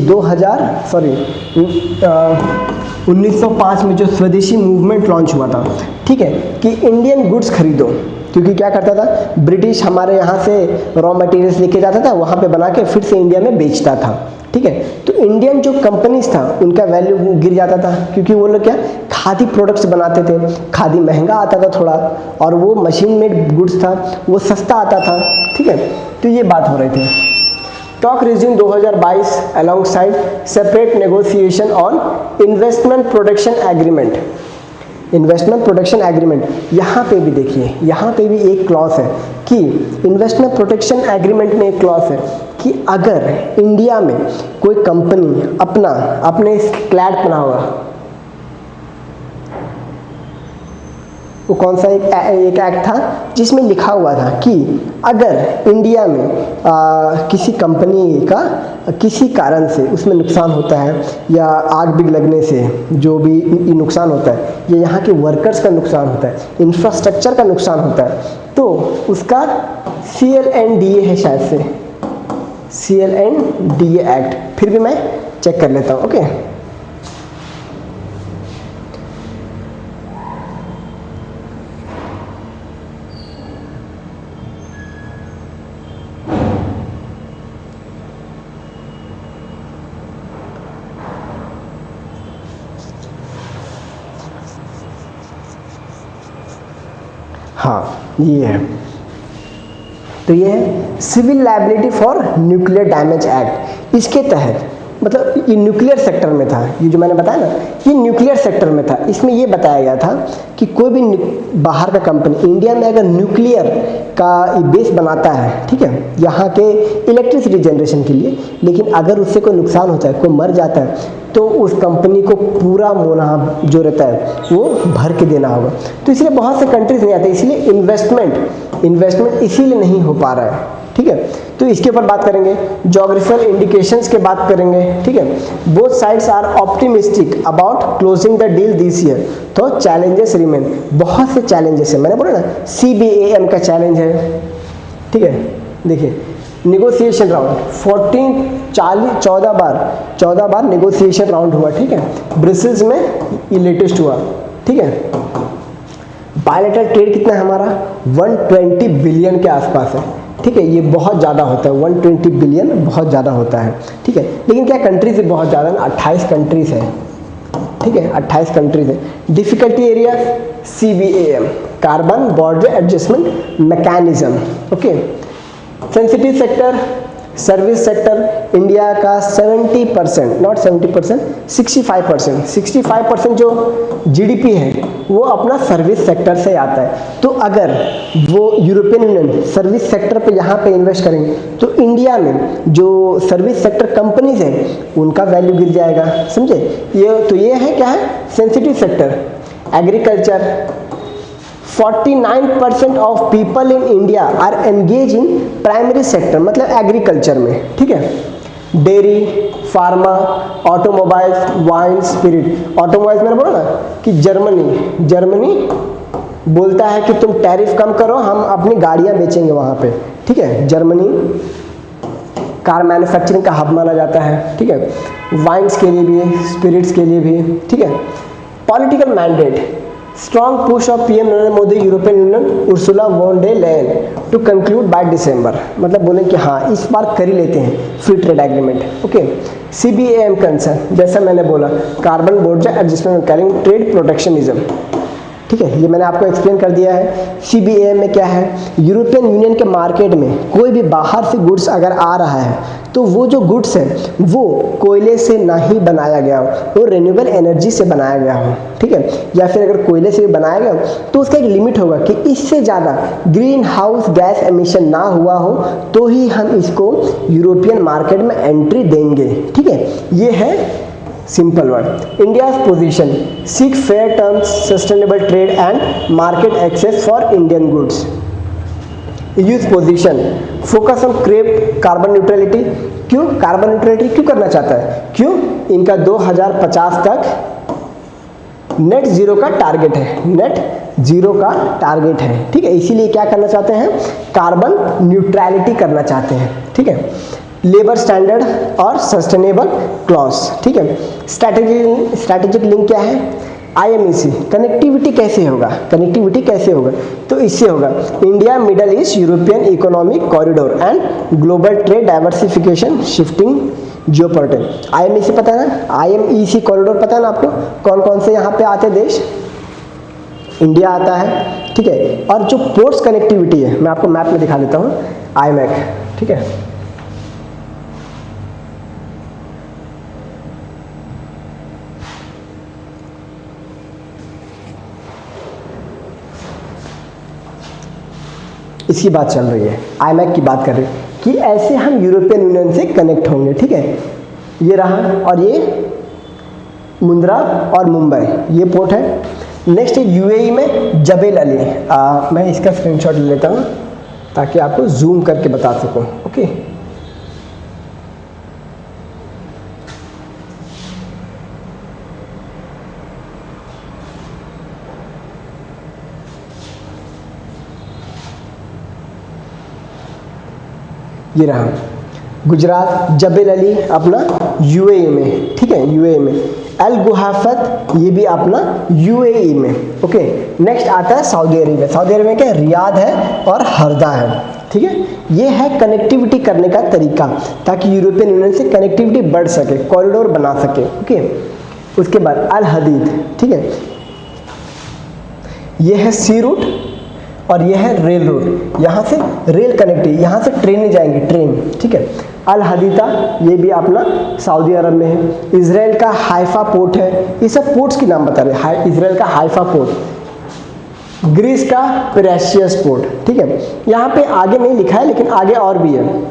1905 में जो स्वदेशी मूवमेंट लॉन्च हुआ था, ठीक है, कि इंडियन गुड्स खरीदो। क्योंकि क्या करता था, ब्रिटिश हमारे यहाँ से रॉ मटेरियल्स लेके जाता था, वहाँ पे बना के फिर से इंडिया में बेचता था, ठीक है। तो इंडियन जो कंपनीज था उनका वैल्यू गिर जाता था, क्योंकि वो लोग क्या खादी प्रोडक्ट्स बनाते थे। खादी महंगा आता था थोड़ा, और वो मशीन मेड गुड्स था, वो सस्ता आता था, ठीक है। तो ये बात हो रही थी। Talk resume 2022 alongside separate negotiation on investment protection agreement. Investment protection agreement, यहाँ पे भी देखिए, यहाँ पे भी एक क्लॉज है कि इन्वेस्टमेंट प्रोटेक्शन एग्रीमेंट में एक क्लॉज है कि अगर इंडिया में कोई कंपनी अपने क्लैड बना हुआ, वो कौन सा एक एक्ट था जिसमें लिखा हुआ था कि अगर इंडिया में किसी कंपनी का किसी कारण से उसमें नुकसान होता है, या आग बिग लगने से जो भी नुकसान होता है, या यहाँ के वर्कर्स का नुकसान होता है, इंफ्रास्ट्रक्चर का नुकसान होता है, तो उसका CLNDA है, शायद से CLNDA एक्ट। फिर भी मैं चेक कर लेता हूँ। ओके, हाँ ये है। तो ये है civil liability for nuclear damage act. इसके तहत मतलब ये न्यूक्लियर सेक्टर में था, ये जो मैंने बताया ना, ये न्यूक्लियर सेक्टर में था। इसमें ये बताया गया था कि कोई भी बाहर का कंपनी इंडिया में अगर न्यूक्लियर का बेस बनाता है, ठीक है, यहाँ के इलेक्ट्रिसिटी जनरेशन के लिए, लेकिन अगर उससे कोई नुकसान होता है, कोई मर जाता है, तो उस कंपनी को पूरा मुनाफा जो रहता है वो भर के देना होगा। तो इसलिए बहुत से कंट्रीज नहीं आते, इसलिए इन्वेस्टमेंट इसीलिए नहीं हो पा रहा है, ठीक है। तो इसके ऊपर बात करेंगे, ज्योग्राफिकल इंडिकेशंस के बात करेंगे, ठीक है। Both sides are optimistic about closing the deal this year. तो चैलेंजेस रिमेन, बहुत से चैलेंजेस है, मैंने बोला ना CBAM का चैलेंज है, ठीक है। देखिए नेगोशिएशन राउंड 14 बार नेगोशिएशन राउंड हुआ, ठीक है, ब्रसेल्स में ये लेटेस्ट हुआ, ठीक है। बायलैटरल ट्रेड कितना है हमारा, 120 बिलियन के आसपास है, ठीक है। ये बहुत ज़्यादा होता है, 120 बिलियन बहुत ज़्यादा होता है, ठीक है। लेकिन क्या कंट्रीज बहुत ज़्यादा ना, 28 कंट्रीज है, ठीक है, 28 कंट्रीज है। Difficulty area CBAM, carbon border adjustment mechanism, okay. Sensitive sector, service sector, India का 70%, नॉट 70%, 65% जो GDP है वो अपना सर्विस सेक्टर से आता है। तो अगर वो यूरोपियन यूनियन सर्विस सेक्टर पे यहाँ पे इन्वेस्ट करेंगे तो इंडिया में जो सर्विस सेक्टर कंपनीज हैं उनका वैल्यू गिर जाएगा, समझे। ये है क्या है, sensitive sector. Agriculture, 49% of people in India are engage in primary sector, मतलब एग्रीकल्चर में, ठीक है। Dairy, pharma, automobiles, wine, spirit. Automobiles मैंने बोला ना कि जर्मनी बोलता है कि तुम टैरिफ कम करो, हम अपनी गाड़ियां बेचेंगे वहां पे, ठीक है। जर्मनी, कार मैन्युफैक्चरिंग का हब माना जाता है, ठीक है, वाइन्स के लिए भी, स्पिरिट्स के लिए भी, ठीक है। Political mandate, strong push of PM Narendra Modi European Union Ursula von der Leyen to conclude by December, मतलब बोले कि हाँ इस बार कर ही लेते हैं free trade agreement, okay. CBM concern, जैसा मैंने बोला, carbon board adjustment carrying trade protectionism, ठीक है, ये मैंने आपको एक्सप्लेन कर दिया है। सीबीएम में क्या है, यूरोपियन यूनियन के मार्केट में कोई भी बाहर से गुड्स अगर आ रहा है तो वो जो गुड्स है वो कोयले से ना ही बनाया गया हो, वो रिन्यूएबल एनर्जी से बनाया गया हो, ठीक है, या फिर अगर कोयले से भी बनाया गया हो तो उसका एक लिमिट होगा कि इससे ज़्यादा ग्रीन हाउस गैस एमिशन ना हुआ हो तो ही हम इसको यूरोपियन मार्केट में एंट्री देंगे, ठीक है। ये है simple word. India's position, seek fair terms, sustainable trade and market access for Indian goods. EU's position, focus on crepe carbon neutrality. क्यों कार्बन न्यूट्रलिटी क्यों करना चाहता है, क्यों, इनका 2050 तक नेट जीरो का टारगेट है, नेट जीरो का टारगेट है, ठीक है, इसीलिए क्या करना चाहते हैं, कार्बन न्यूट्रलिटी करना चाहते हैं, ठीक है। लेबर स्टैंडर्ड और सस्टेनेबल क्लॉज, ठीक है। स्ट्रैटेजिक लिंक क्या है, आईएमईसी, कनेक्टिविटी कैसे होगा, कनेक्टिविटी कैसे होगा, तो इससे होगा India middle east European economic corridor and global trade diversification shifting geopolitics. IMEC पता है ना, आईएमईसी कॉरिडोर पता है ना आपको, कौन कौन से यहाँ पे आते देश, इंडिया आता है, ठीक है। और जो पोर्ट्स कनेक्टिविटी है मैं आपको मैप में दिखा देता हूँ, आईमैक, ठीक है। इसकी बात चल रही है, आईमैक की बात कर रहे हैं कि ऐसे हम यूरोपियन यूनियन से कनेक्ट होंगे, ठीक है। ये रहा, और ये मुंद्रा और मुंबई ये पोर्ट है। नेक्स्ट यूएई में जबेल अली, मैं इसका स्क्रीनशॉट ले लेता हूँ ताकि आपको जूम करके बता सकूँ, ओके। ये रहा गुजरात, जबेल अली अपना यूएई में, ठीक है, यूएई में। अल गुहाफत ये भी अपना यूएई में, ओके। नेक्स्ट आता है सऊदी अरेबिया, सऊदी अरेबिया क्या है, रियाद है और हरदा है, ठीक है। ये है कनेक्टिविटी करने का तरीका ताकि यूरोपियन यूनियन से कनेक्टिविटी बढ़ सके, कॉरिडोर बना सके, ओके। उसके बाद अल हदीद, ठीक है, ये है सी रूट और यह है रेल रूट, यहाँ से रेल कनेक्टिविटी, यहाँ से ट्रेनें जाएंगी, ट्रेन, ठीक है। अल हदीदा ये भी अपना सऊदी अरब में है। इजराइल का हाइफा पोर्ट है, ये सब पोर्ट्स की नाम बता रहे हैं, इजराइल का हाइफा पोर्ट, ग्रीस का पेरेशियस पोर्ट, ठीक है। यहाँ पे आगे नहीं लिखा है लेकिन आगे और भी है,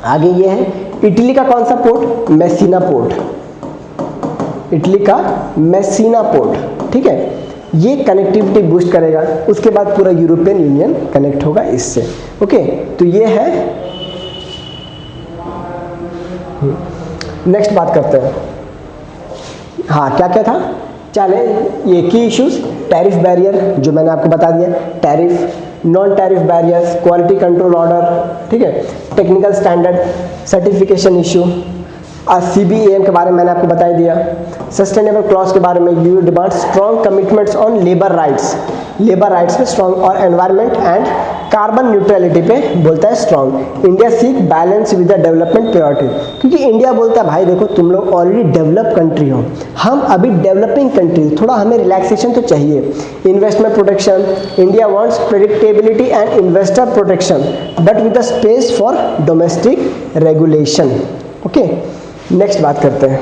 आगे ये है इटली का कौन सा पोर्ट, मेसिना पोर्ट, इटली का मेसिना पोर्ट, ठीक है। ये कनेक्टिविटी बूस्ट करेगा, उसके बाद पूरा यूरोपियन यूनियन कनेक्ट होगा इससे, ओके। तो ये है, नेक्स्ट बात करते हैं, हाँ क्या क्या था, चले ये की इश्यूज, टैरिफ बैरियर जो मैंने आपको बता दिया, tariff, non tariff barriers, quality control order, ठीक है, technical standard, certification issue, CBM के बारे में मैंने आपको बता दिया, सस्टेनेबल क्लॉज के बारे में, you demand strong commitments on labour rights, labour rights पे स्ट्रॉन्ग, और एनवायरनमेंट एंड कार्बन न्यूट्रलिटी पे बोलता है strong. India seek balance with the development priority, क्योंकि इंडिया बोलता है भाई देखो तुम लोग ऑलरेडी डेवलप कंट्री हो, हम अभी डेवलपिंग कंट्री, थोड़ा हमें रिलैक्सेशन तो चाहिए। Investment protection, India wants predictability and investor protection but with the space for domestic regulation, okay. Next बात करते हैं,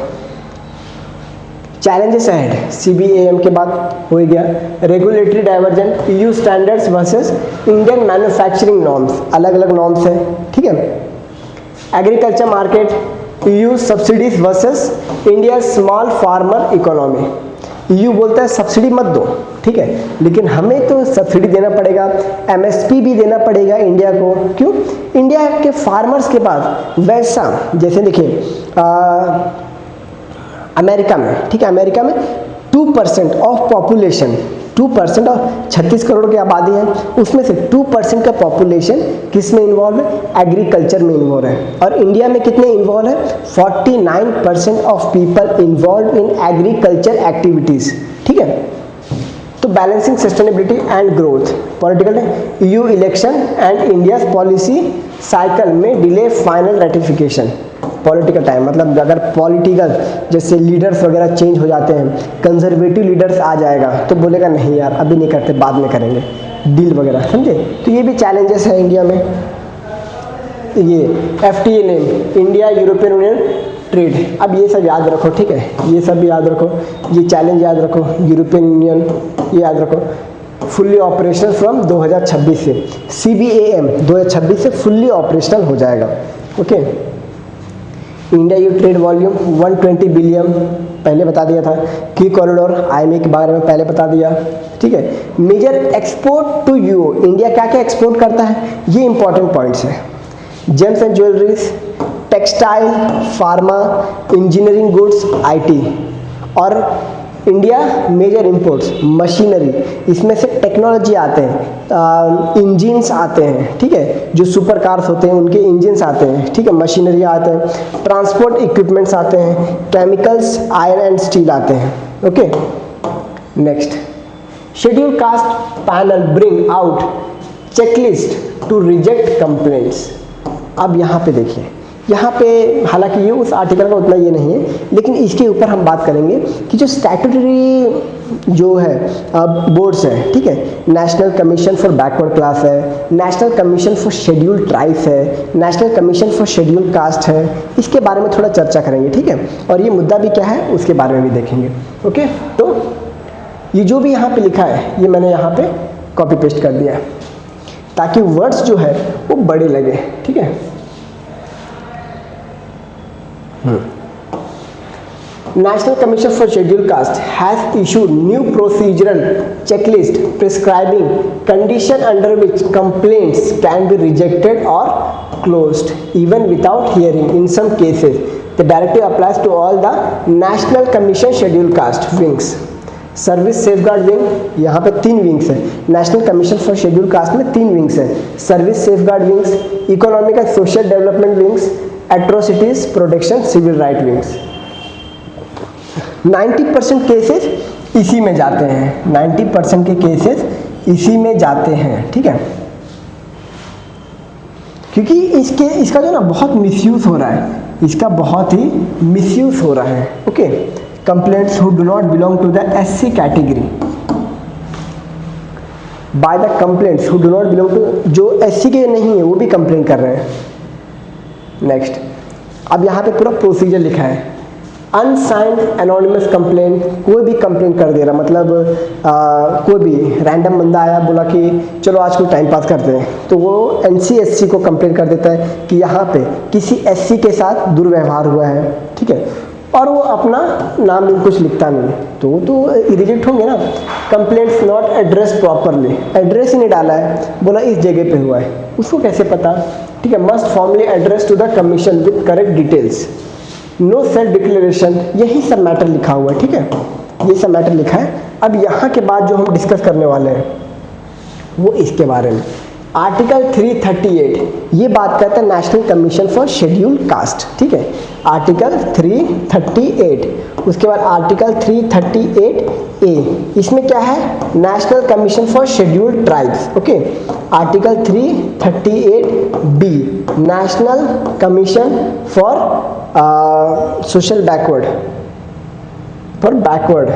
चैलेंजेस अहेड, सीबीएम के बाद हो गया, regulatory diversion, EU standards versus Indian manufacturing norms, अलग अलग नॉर्म्स है, ठीक है। Agriculture market, EU subsidies versus India small farmer economy. EU बोलता है सब्सिडी मत दो, ठीक है, लेकिन हमें तो सब्सिडी देना पड़ेगा, एमएसपी भी देना पड़ेगा इंडिया को, क्यों, इंडिया के फार्मर्स के पास वैसा, जैसे देखिए अमेरिका में, ठीक है, अमेरिका में 2% ऑफ पॉपुलेशन 2% और 36 करोड़ की आबादी है, उसमें से 2% का पॉपुलेशन किस में इन्वॉल्व है, एग्रीकल्चर में इन्वॉल्व है। और इंडिया में कितने इन्वॉल्व है, 49% of people involve in agriculture activities, ठीक है। तो balancing sustainability and growth, political EU election and India policy cycle में delay final ratification. Political time मतलब अगर पॉलिटिकल जैसे लीडर्स वगैरह चेंज हो जाते हैं, कंजर्वेटिव लीडर्स आ जाएगा तो बोलेगा नहीं यार अभी नहीं करते, बाद में करेंगे, डील वगैरह, समझे। तो ये भी चैलेंजेस है इंडिया में। ये FTA name, India European union trade, अब ये सब याद रखो, ठीक है, ये सब भी याद रखो, ये चैलेंज याद रखो, यूरोपियन यूनियन ये याद रखो। फुल्ली ऑपरेशनल फ्रॉम 2026 से, CBAM 2026 से फुल्ली ऑपरेशनल हो जाएगा, okay. India you trade volume 120 billion पहले बता दिया था। की कॉरिडोर IMA के बारे में पहले बता दिया, ठीक है। Major export to EU, India क्या क्या एक्सपोर्ट करता है, ये इंपॉर्टेंट पॉइंट्स है। Gems and jewelleries, textile, pharma, engineering goods, IT। और इंडिया मेजर इंपोर्ट्स मशीनरी, इसमें से टेक्नोलॉजी आते हैं, इंजिन्स आते हैं, ठीक है, जो सुपर कार्स होते हैं उनके इंजिन्स आते हैं, ठीक है, मशीनरी आते हैं, ट्रांसपोर्ट इक्विपमेंट्स आते हैं, केमिकल्स, आयरन एंड स्टील आते हैं, okay. Next, schedule caste panel bring out checklist to reject complaints. अब यहाँ पे देखिए, यहाँ पे हालांकि ये उस आर्टिकल का उतना ये नहीं है, लेकिन इसके ऊपर हम बात करेंगे कि जो स्टैट्यूटरी जो है बोर्ड्स है, ठीक है, national commission for backward class है, national commission for scheduled tribes है, national commission for scheduled caste है, इसके बारे में थोड़ा चर्चा करेंगे, ठीक है। और ये मुद्दा भी क्या है उसके बारे में भी देखेंगे, ओके। तो ये जो भी यहाँ पे लिखा है ये मैंने यहाँ पे कॉपी पेस्ट कर दिया है ताकि वर्ड्स जो है वो बड़े लगे, ठीक है। National Commission for Scheduled Caste has issued new procedural checklist prescribing condition under which complaints can be rejected or closed even without hearing. In some cases, the directive applies to all the National Commission Scheduled Caste wings. Service safeguard wing, यहाँ पे 3 wings है, national commission for schedule caste में 3 wings है, service safeguard wings, economic and social development wings, atrocities protection civil right wings. 90% cases इसी में जाते हैं, 90% के केसेस इसी में जाते हैं, ठीक है। क्योंकि इसका जो ना बहुत मिसयूज हो रहा है, इसका बहुत ही मिसयूज हो रहा है, okay. Complaints who do not belong to the SC category, by the complaints who do not belong to, जो SC के नहीं है वो भी कंप्लेंट कर रहे हैं। नेक्स्ट, अब यहाँ पे पूरा प्रोसीजर लिखा है। अनसाइंड एनोनिमस कंप्लेंट, कोई भी कंप्लेंट कर दे रहा, मतलब कोई भी रैंडम बंदा आया बोला कि चलो आज कोई टाइम पास करते हैं, तो वो NC/SC को कंप्लेंट कर देता है कि यहाँ पे किसी SC के साथ दुर्व्यवहार हुआ है, ठीक है, और वो अपना नाम भी कुछ लिखता नहीं, तो रिजेक्ट होंगे ना। Complaints not address properly, address ही नहीं डाला है, बोला इस जगह पे हुआ है, उसको कैसे पता, ठीक है। Must formally address to the commission with correct details, no self declaration, यही सब मैटर लिखा हुआ है, ठीक है, ये सब मैटर लिखा है। अब यहाँ के बाद जो हम डिस्कस करने वाले हैं वो इसके बारे में। आर्टिकल 338 ये बात करता है national commission for scheduled cast, ठीक है, आर्टिकल 338। उसके बाद आर्टिकल 338A, इसमें क्या है, national commission for scheduled tribes, okay. Article 338B, national commission for social backward, for backward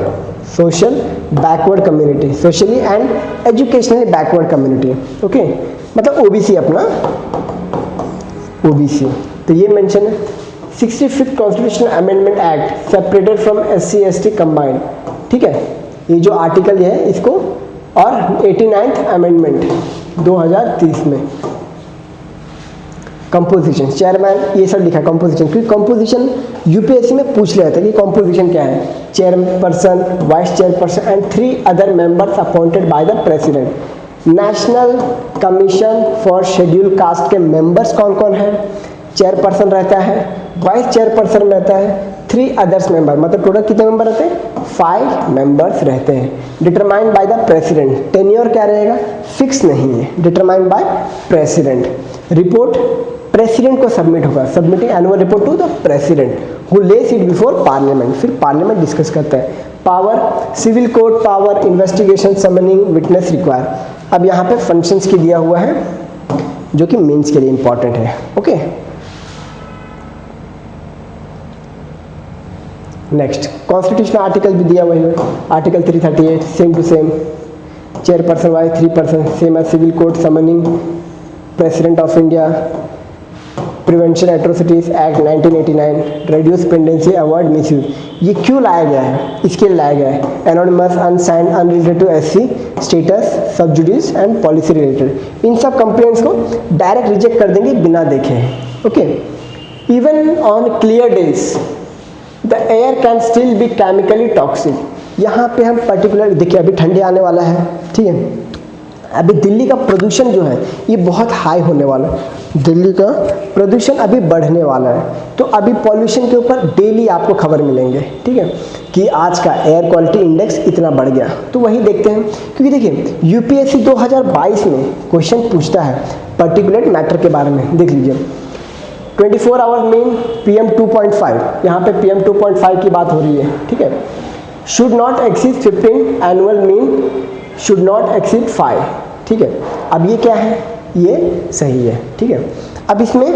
social backward community, socially and educationally backward community, okay, मतलब OBC अपना OBC। तो ये मेंशन है। 65th constitutional amendment act separated from SC/ST combined, ठीक है, ये जो article है इसको, और 89th अमेंडमेंट 2030 में कंपोजिशन, चेयरमैन, ये सब लिखा है कंपोजिशन, क्योंकि कंपोजिशन UPSC में पूछ लिया था कि कंपोजिशन क्या है, chairperson, vice chairperson and 3 other members appointed by the president. National commission for schedule cast के मेंबर्स कौन कौन हैं, चेयरपर्सन रहता है, वाइस चेयरपर्सन रहता है, 3 अदर्स मेंबर, मतलब टोटल कितने मेंबर रहते हैं? 5 मेंबर्स रहते हैं। Determined by the president, tenure क्या रहेगा? फिक्स नहीं है, determined by president. Report president को सबमिट होगा, submitting annual report to the president who lays it before Parliament, फिर पार्लियामेंट डिस्कस करता है। Power, civil court power, investigation, summoning, witness require. अब यहाँ पे फंक्शंस की दिया हुआ है जो कि मीन्स के लिए इंपॉर्टेंट है। ओके, नेक्स्ट कॉन्स्टिट्यूशनल आर्टिकल भी दिया हुआ है, article 338 same to same, chairperson wise 3 person same as civil court, summoning president of India, prevention atrocities act 1989, reduce pendency, avoid misuse. ये क्यों लाया गया है? इसके लिए लाया गया है। Anonymous, unsigned, unrelated to SC status, sub judice and policy related, इन सब कंप्लेंट्स को डायरेक्ट रिजेक्ट कर देंगे बिना देखे। Okay, even on clear days the air can still be chemically toxic. यहाँ पे हम पर्टिकुलर देखिए, अभी ठंडे आने वाला है, ठीक है, अभी दिल्ली का प्रदूषण जो है ये बहुत हाई होने वाला है, दिल्ली का प्रदूषण अभी बढ़ने वाला है। तो अभी पॉल्यूशन के ऊपर डेली आपको खबर मिलेंगे, ठीक है, कि आज का एयर क्वालिटी इंडेक्स इतना बढ़ गया। तो वही देखते हैं, क्योंकि देखिए यूपीएससी 2022 में क्वेश्चन पूछता है पर्टिकुलर मैटर के बारे में। देख लीजिए 24 आवर मीन PM 2.5, यहाँ पे PM 2.5 की बात हो रही है, ठीक है। Should not exceed 15, annual mean should not exceed 5, ठीक है। अब ये क्या है? ये सही है, ठीक है। अब इसमें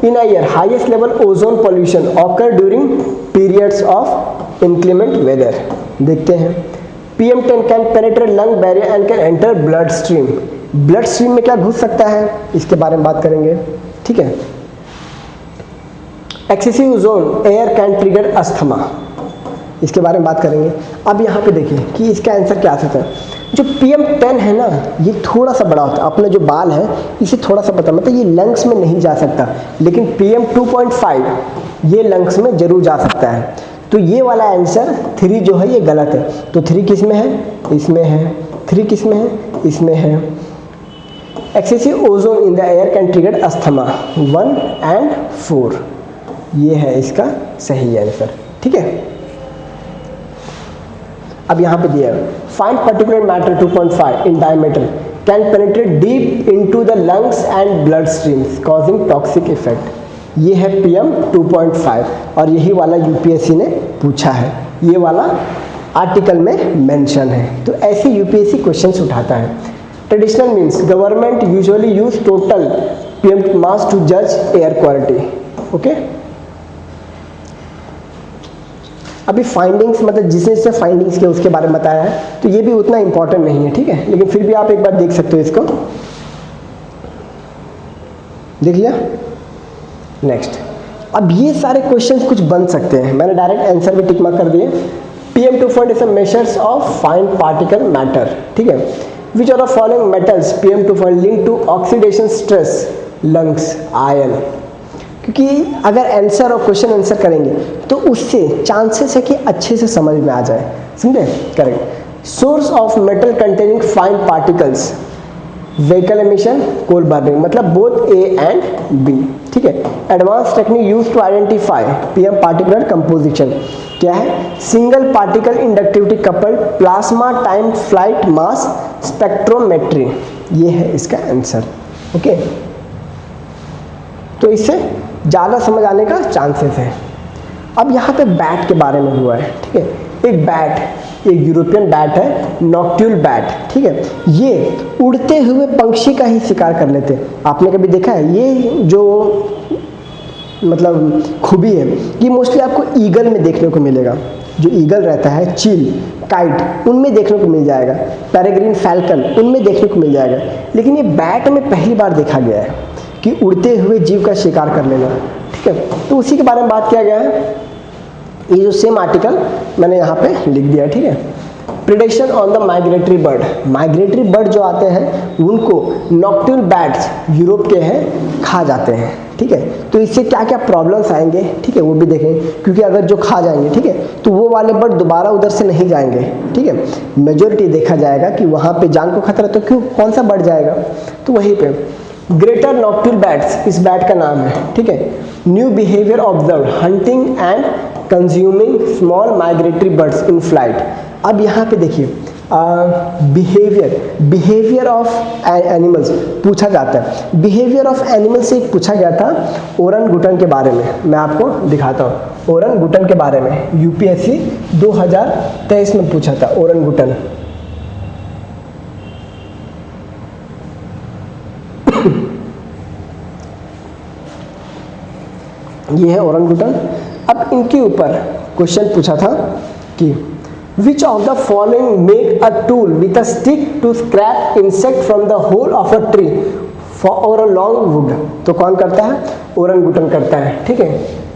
in a year highest level ozone pollution occur during periods of inclement weather. देखते हैं, PM 10 can penetrate lung barrier and can enter bloodstream. Bloodstream में क्या घुस सकता है, इसके बारे में बात करेंगे, ठीक है। Excessive ozone air can trigger asthma, इसके बारे में बात करेंगे। अब यहाँ पे देखिए कि इसका आंसर क्या आ सकता है। जो PM 10 है ना, ये थोड़ा सा बड़ा होता है, अपने जो बाल है इसे थोड़ा सा पता, मतलब ये लंग्स में नहीं जा सकता, लेकिन PM 2.5 ये लंग्स में जरूर जा सकता है। तो ये वाला आंसर 3 जो है ये गलत है। तो 3 किस में है? इसमें है। 3 किस में है? इसमें है। Excessive ozone in the air can trigger asthma 1 and 4, ये है इसका सही आंसर, ठीक है। अब यहाँ पे दिया है find particular matter 2.5 in diameter can penetrate deep into the lungs and blood streams causing toxic effect. ये है PM 2.5 और यही वाला यूपीएससी ने पूछा है, ये वाला आर्टिकल में मेंशन है। तो ऐसे यूपीएससी क्वेश्चंस उठाता है। Traditional means government usually use total PM mass to जज एयर क्वालिटी। ओके, अभी फाइंडिंग्स मतलब जिसने फाइंडिंग्स किया उसके बारे में बताया है, तो ये भी उतना इंपॉर्टेंट नहीं है, ठीक है, लेकिन फिर भी आप एक बार देख सकते हो इसको। देख लिया? नेक्स्ट, अब ये सारे क्वेश्चंस कुछ बन सकते हैं, मैंने डायरेक्ट आंसर भी टिक मार्क कर दिए। PM 2.5 measures of fine particle matter, ठीक है। Which are the following metals PM 2.5 link to oxidation stress lungs ion. क्योंकि अगर आंसर और क्वेश्चन आंसर करेंगे तो उससे चांसेस है कि अच्छे से समझ में आ जाए, समझे? Correct. Source of metal containing fine particles vehicle emission, coal burning, मतलब बोथ A एंड B, ठीक है। Advance technique use to identify PM particular composition क्या है? Single particle inductivity coupled plasma time flight mass spectrometry, ये है इसका answer. Okay, तो इससे ज़्यादा समझ आने का चांसेस है। अब यहाँ पे बैट के बारे में हुआ है, ठीक है। एक बैट, एक यूरोपियन बैट है, नॉक्ट्यूल बैट, ठीक है। ये उड़ते हुए पंछी का ही शिकार कर लेते हैं। आपने कभी देखा है? ये जो मतलब खूबी है ये मोस्टली आपको ईगल में देखने को मिलेगा। जो ईगल रहता है, चील, काइट, उनमें देखने को मिल जाएगा, पेरेग्रीन फैल्कन उनमें देखने को मिल जाएगा। लेकिन ये बैट में पहली बार देखा गया है कि उड़ते हुए जीव का शिकार कर लेना, ठीक है। तो उसी के बारे में बात किया गया है। ये जो सेम आर्टिकल मैंने यहाँ पे लिख दिया, ठीक है। Predation on the migratory bird, migratory bird जो आते हैं उनको नॉक्ट्यूल बैट्स यूरोप के हैं खा जाते हैं, ठीक है। तो इससे क्या क्या प्रॉब्लम्स आएंगे, ठीक है, वो भी देखेंगे। क्योंकि अगर जो खा जाएंगे, ठीक है, तो वो वाले बर्ड दोबारा उधर से नहीं जाएंगे, ठीक है। मेजोरिटी देखा जाएगा कि वहाँ पे जान को खतरा, तो क्यों, कौन सा बर्ड जाएगा? तो वहीं पे ग्रेटर नॉक्टिल बैट्स इस बैट का नाम है, ठीक है। New behaviour observe hunting and consuming small migratory birds in flight. अब यहाँ पे देखिए बिहेवियर ऑफ एनिमल्स पूछा जाता है। बिहेवियर ऑफ एनिमल से पूछा गया था ओरंगुटन के बारे में, मैं आपको दिखाता हूँ ओरंगुटन के बारे में। यूपीएससी 2023 में पूछा था ओरंगुटन। ये है ओरंगुटन। अब इनके ऊपर क्वेश्चन पूछा था कि Which of the following make a tool with a stick to scrap insect from the hole of a tree for or a long wood? तो कौन करता है? ओरंगुटन करता है, ठीक है।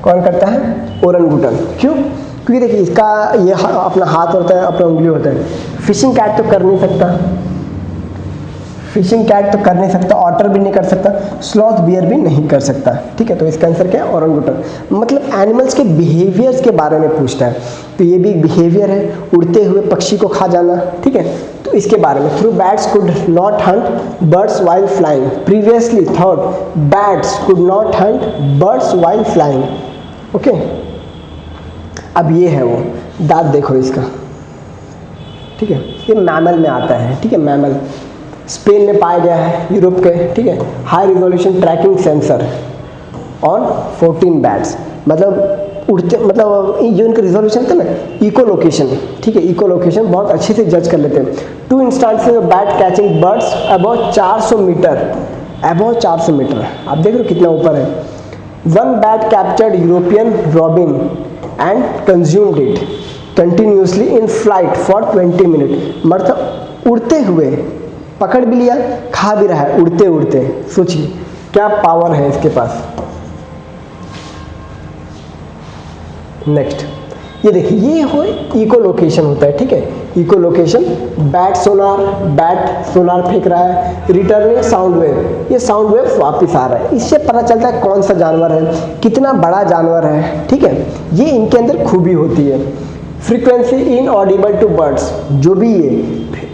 कौन करता है? ओरंगुटन। क्यों? क्योंकि देखिए इसका ये अपना हाथ होता है, अपना उंगली होता है। फिशिंग कैट तो कर नहीं सकता, फिशिंग कैट तो कर नहीं सकता, ऑटर भी नहीं कर सकता, स्लॉथ बियर भी नहीं कर सकता, ठीक है। तो इसका आंसर क्या है? ओरंगुटन। मतलब एनिमल्स के बिहेवियर्स के बारे में पूछता है, तो ये भी एक बिहेवियर है, उड़ते हुए पक्षी को खा जाना, ठीक है। तो इसके बारे में through bats could not Hunt birds while flying, previously thought bats could not Hunt birds while flying, okay. अब ये है वो दांत, देखो इसका, ठीक है। ये मैमल में आता है, ठीक है, मैमल। स्पेन में पाया गया है, यूरोप के, ठीक है। High resolution tracking sensor on 14 bats, मतलब उड़ते, मतलब जो इनका रिजोल्यूशन होता है ना, इको लोकेशन, ठीक है, इको लोकेशन बहुत अच्छे से जज कर लेते हैं। 2 instances of bat catching birds about 400 meter, about 400 meter, आप देख रहे हो कितना ऊपर है। 1 bat captured European robin and consumed it continuously in flight for 20 minute, मतलब उड़ते हुए पकड़ भी लिया, खा भी रहा है उड़ते उड़ते। सोचिए क्या पावर है इसके पास। नेक्स्ट ये देखिए, ये हो इको लोकेशन होता है, ठीक है। इको लोकेशन, बैट सोनार फेंक रहा है, रिटर्निंग साउंड वेव, ये साउंड वेव वापस आ रहा है, इससे पता चलता है कौन सा जानवर है, कितना बड़ा जानवर है, ठीक है। ये इनके अंदर खूबी होती है। फ्रीक्वेंसी इनऑडिबल टू बर्ड्स, जो भी ये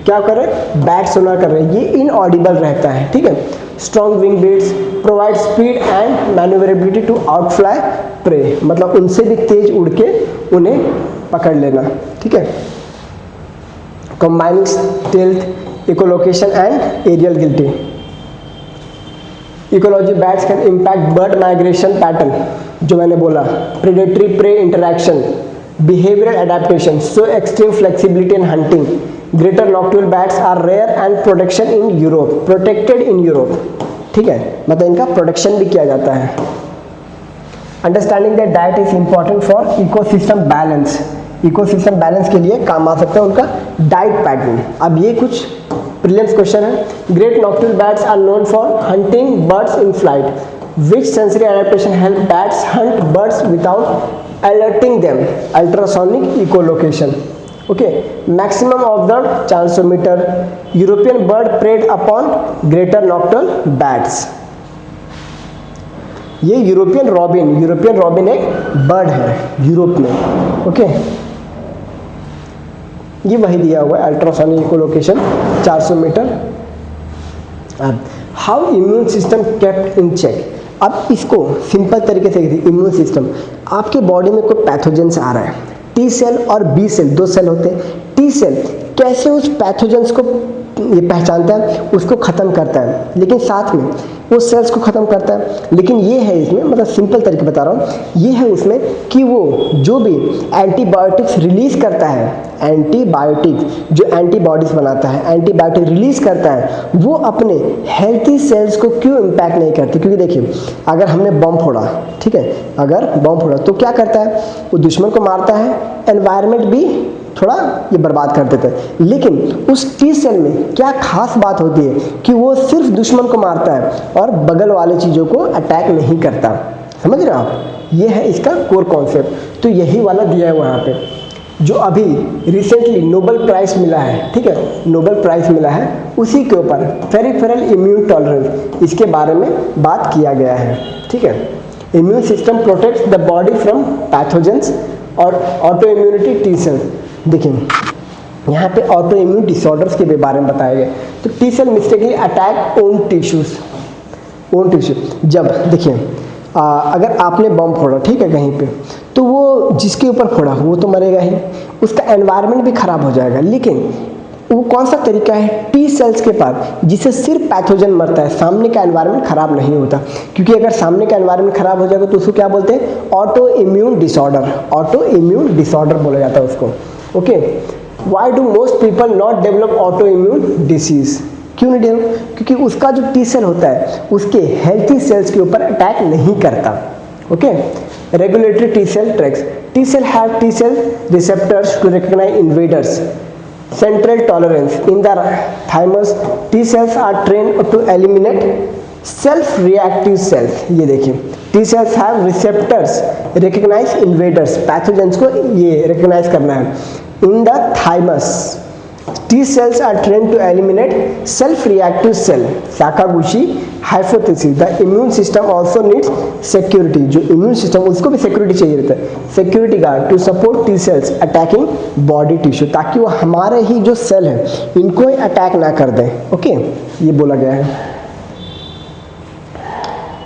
क्या कर रहे हैं, बैट सोनार कर रहे हैं, ये इनऑडिबल रहता है, ठीक है। Strong wing beats provide speed and manoeuvrability to outfly prey, मतलब उनसे भी तेज उड़ के उन्हें पकड़ लेना, ठीक है। Combining stealth, echolocation and aerial agility. Ecology bats can impact bird migration pattern, जो मैंने बोला, predatory prey interaction, behavioral adaptation, so extreme flexibility in hunting. Greater nocturnal bats are rare and protected in Europe, ठीक है, मतलब इनका protection भी किया जाता है। Understanding that diet is important for ecosystem balance, ecosystem balance के लिए काम आ सकता है उनका डाइट पैटर्न। अब ये कुछ प्रीलिम्स क्वेश्चन है। Great nocturnal bats are known for hunting birds in flight, which sensory adaptation help bats hunt birds without alerting them, ultrasonic echolocation, okay. Maximum observed 400 meter, European bird preyed upon greater nocturnal bats। ये European robin एक bird है Europe में, okay. ये वही दिया हुआ है, ultrasonic echolocation 400 meter. अब how immune system kept in check, अब इसको सिंपल तरीके से देखिए, इम्यून सिस्टम, आपके बॉडी में कोई पैथोजेंस आ रहा है, टी सेल और बी सेल, 2 सेल होते हैं। टी सेल कैसे उस पैथोजेंस को ये पहचानता है, उसको ख़त्म करता है, लेकिन साथ में वो सेल्स को ख़त्म करता है। लेकिन ये है इसमें, मतलब सिंपल तरीके बता रहा हूँ, ये है उसमें कि वो जो भी एंटीबायोटिक्स रिलीज़ करता है, एंटीबायोटिक्स जो एंटीबॉडीज बनाता है, एंटीबायोटिक रिलीज़ करता है, वो अपने हेल्थी सेल्स को क्यों इम्पैक्ट नहीं करती। क्योंकि देखिए अगर हमने बम फोड़ा, ठीक है, अगर बम फोड़ा तो क्या करता है, वो दुश्मन को मारता है, एनवायरनमेंट भी थोड़ा ये बर्बाद कर देते हैं। लेकिन उस टी सेल में क्या खास बात होती है कि वो सिर्फ दुश्मन को मारता है और बगल वाले चीज़ों को अटैक नहीं करता। समझ रहे हो आप, ये है इसका कोर कॉन्सेप्ट। तो यही वाला दिया है वहाँ पे, जो अभी रिसेंटली नोबेल प्राइज मिला है, ठीक है, नोबेल प्राइज मिला है, उसी के ऊपर पेरिफेरल इम्यून टॉलरेंस, इसके बारे में बात किया गया है, ठीक है। Immune system protects the body from pathogens और ऑटो इम्यूनिटी टी सेल्स। देखिए यहाँ पे ऑटो इम्यून डिसऑर्डर्स के बारे में बताया गया। तो T cell mistakenly attack own tissues, own tissue. जब देखिए अगर आपने बम फोड़ा, ठीक है, कहीं पे, तो वो जिसके ऊपर फोड़ा वो तो मरेगा ही, उसका एनवायरनमेंट भी खराब हो जाएगा। लेकिन वो कौन सा तरीका है टी सेल्स के पास, जिससे सिर्फ पैथोजन मरता है, सामने का एनवायरनमेंट खराब नहीं होता। क्योंकि अगर सामने का एनवायरनमेंट खराब हो जाएगा तो उसको क्या बोलते हैं, auto immune disorder. Auto immune disorder बोला जाता है उसको। Okay, why do most people not develop auto immune disease? क्यों नहीं डेवलप? क्योंकि उसका जो टी सेल होता है उसके हेल्थी सेल्स के ऊपर अटैक नहीं करता। Okay, regulatory T cell tracks, T cell have T cell receptors to recognise invaders, central tolerance in the thymus, T cells are trained to eliminate self reactive cells। ये देखिए T cells have receptors recognize invaders, pathogens को ये recognize करना है। in the thymus T cells are trained to eliminate self reactive cell, Sakaguchi hypothesis। the immune system also needs security, जो immune system उसको भी security चाहिए रहता है, security guard to support T cells attacking body tissue, ताकि वो हमारे ही जो सेल है इनको अटैक ना कर दें। ओके, ये बोला गया है।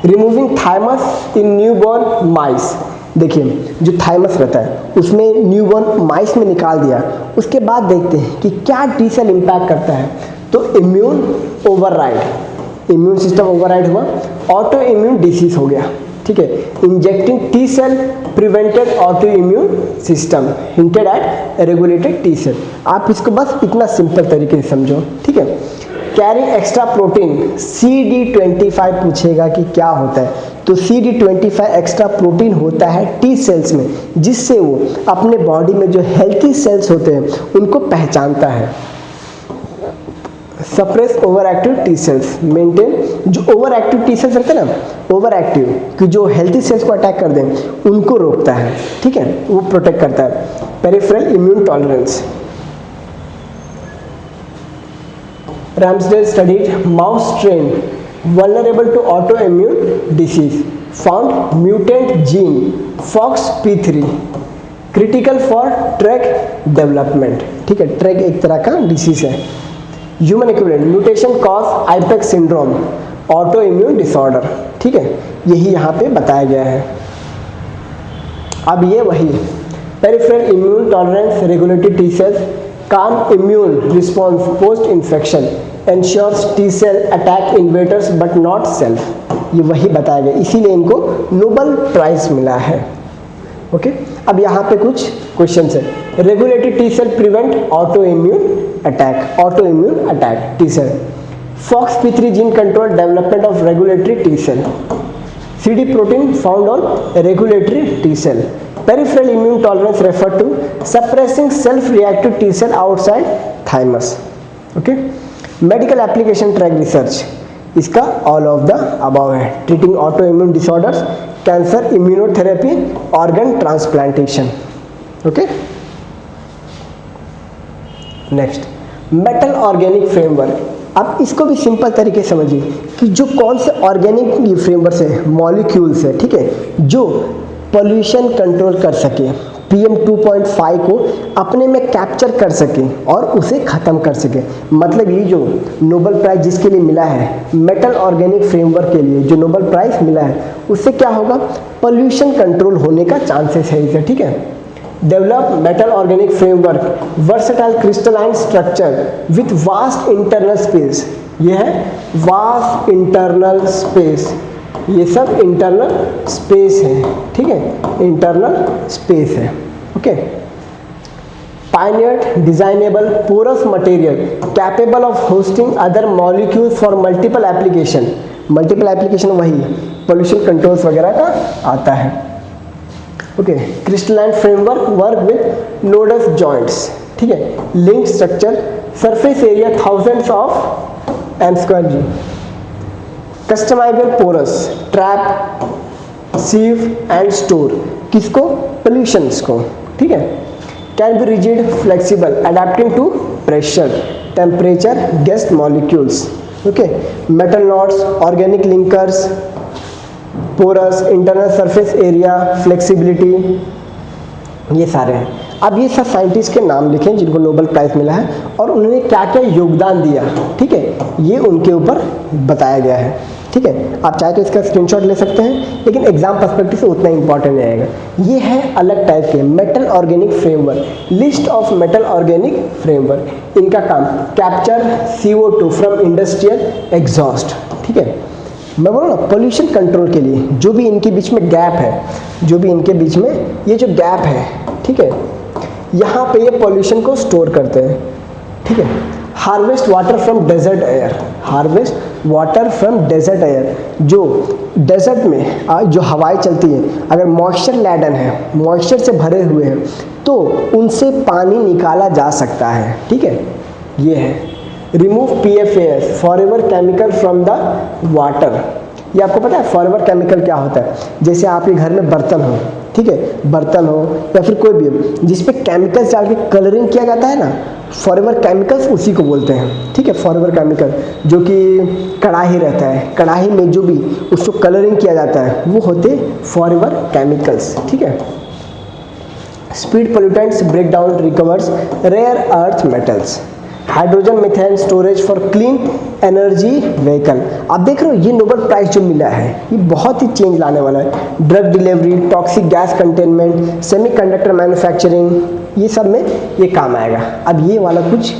रिमूविंग थाइमस इन न्यूबॉर्न माइस, देखिए जो थाइमस रहता है उसमें न्यूबॉर्न माइस में निकाल दिया, उसके बाद देखते हैं कि क्या टी सेल इम्पैक्ट करता है। तो immune override, immune system override हुआ, ऑटो इम्यून डिसीज हो गया। ठीक है, injecting T cell prevented auto immune system hinted at regulated T cell. आप इसको बस इतना सिंपल तरीके से समझो। ठीक है, कैरिंग एक्स्ट्रा प्रोटीन CD25 पूछेगा कि क्या होता है, तो CD25 एक्स्ट्रा प्रोटीन होता है टी सेल्स में, जिससे वो अपने बॉडी में जो हेल्थी सेल्स होते हैं उनको पहचानता है। Suppress over active T cells, maintain, जो ओवर एक्टिव टी सेल्स रहते हैं ना, ओवर एक्टिव कि जो हेल्थी सेल्स को अटैक कर दें उनको रोकता है। ठीक है, वो प्रोटेक्ट करता है। Peripheral immune tolerance, Ramsdale studied mouse strain vulnerable to autoimmune disease, found mutant gene FOXP3 critical for Treg development। ठीक है, ट्रैग एक तरह का डिसीज है। Human equivalent, mutation cause IPEX syndrome, autoimmune disorder. ठीक है, यही यहाँ पे बताया गया है। अब ये वही peripheral immune tolerance, regulatory T cells, calm immune response post infection, ensures T cell attack invaders but not self। ये वही बताया गया, इसीलिए इनको नोबेल प्राइज मिला है। ओके, अब यहाँ पे कुछ क्वेश्चंस है। Regulatory T cell prevent auto immune attack, auto immune attack T cell. FOXP3 gene control development of regulatory T cell. CD protein found on regulatory T cell। Peripheral immune tolerance referred to suppressing self-reactive T cell outside thymus। Okay, medical application drug research, इसका all of the above है। Treating autoimmune disorders, cancer, immunotherapy, organ transplantation। Okay, next metal organic framework। अब इसको भी simple तरीके से समझिए कि जो कौन से ऑर्गेनिक फ्रेमवर्क है, मॉलिक्यूल्स है, ठीक है, जो पोल्यूशन कंट्रोल कर सके, PM 2.5 को अपने में कैप्चर कर सके और उसे ख़त्म कर सके। मतलब ये जो नोबेल प्राइज जिसके लिए मिला है, मेटल ऑर्गेनिक फ्रेमवर्क के लिए जो नोबेल प्राइज मिला है, उससे क्या होगा, पोल्यूशन कंट्रोल होने का चांसेस है इसे। ठीक है, develop metal organic framework, versatile crystalline structure with vast internal space। ये है vast internal space, ये सब internal space है। ठीक है, internal space है। Okay, pioneered designable porous material capable of hosting other molecules for multiple application। multiple application वही pollution controls वगैरह का आता है। Okay, crystalline framework work with nodes joints. ठीक है, link structure, surface area thousands of m², customisable porous, trap, sieve and store, किसको, pollutions को। ठीक है, can be rigid, flexible, adapting to pressure, temperature, gas molecules. Okay, metal nodes, organic linkers, porous, internal surface area, flexibility, ये सारे हैं। अब ये सब साइंटिस्ट के नाम लिखें जिनको नोबेल प्राइज मिला है और उन्होंने क्या क्या योगदान दिया। ठीक है, ये उनके ऊपर बताया गया है। ठीक है, आप चाहे तो इसका स्क्रीनशॉट ले सकते हैं, लेकिन एग्जाम पर्सपेक्टिव से उतना इंपॉर्टेंट नहीं आएगा। ये है अलग टाइप के metal organic framework, list of metal organic framework. इनका काम capture CO2 from industrial exhaust. ठीक है, मैं बोलूँ ना पोल्यूशन कंट्रोल के लिए जो भी इनके बीच में गैप है, जो भी इनके बीच में ये जो गैप है, ठीक है, यहाँ पे ये पोल्यूशन को स्टोर करते हैं। ठीक है, harvest water from desert air, harvest water from desert air, जो डेजर्ट में जो हवाएं चलती हैं अगर मॉइस्चर लैडन है, मॉइस्चर से भरे हुए हैं, तो उनसे पानी निकाला जा सकता है। ठीक है, ये है remove PFAS forever chemical from the water. ये आपको पता है फॉरएवर केमिकल क्या होता है? जैसे आपके घर में बर्तन हो, ठीक है, बर्तन हो या फिर कोई भी हो जिसपे केमिकल्स डाल के कलरिंग किया जाता है ना, फॉरएवर केमिकल्स उसी को बोलते हैं। ठीक है, फॉरएवर केमिकल जो कि कढ़ाई रहता है, कढ़ाई में जो भी उसको कलरिंग किया जाता है वो होते फॉरएवर केमिकल्स। ठीक है, speed pollutants break down recovers rare earth metals, hydrogen methane storage for clean energy vehicle. आप देख रहे हो ये नोबेल प्राइज जो मिला है ये बहुत ही चेंज लाने वाला है। Drug delivery, toxic gas containment, semiconductor manufacturing, ये सब में ये काम आएगा। अब ये वाला कुछ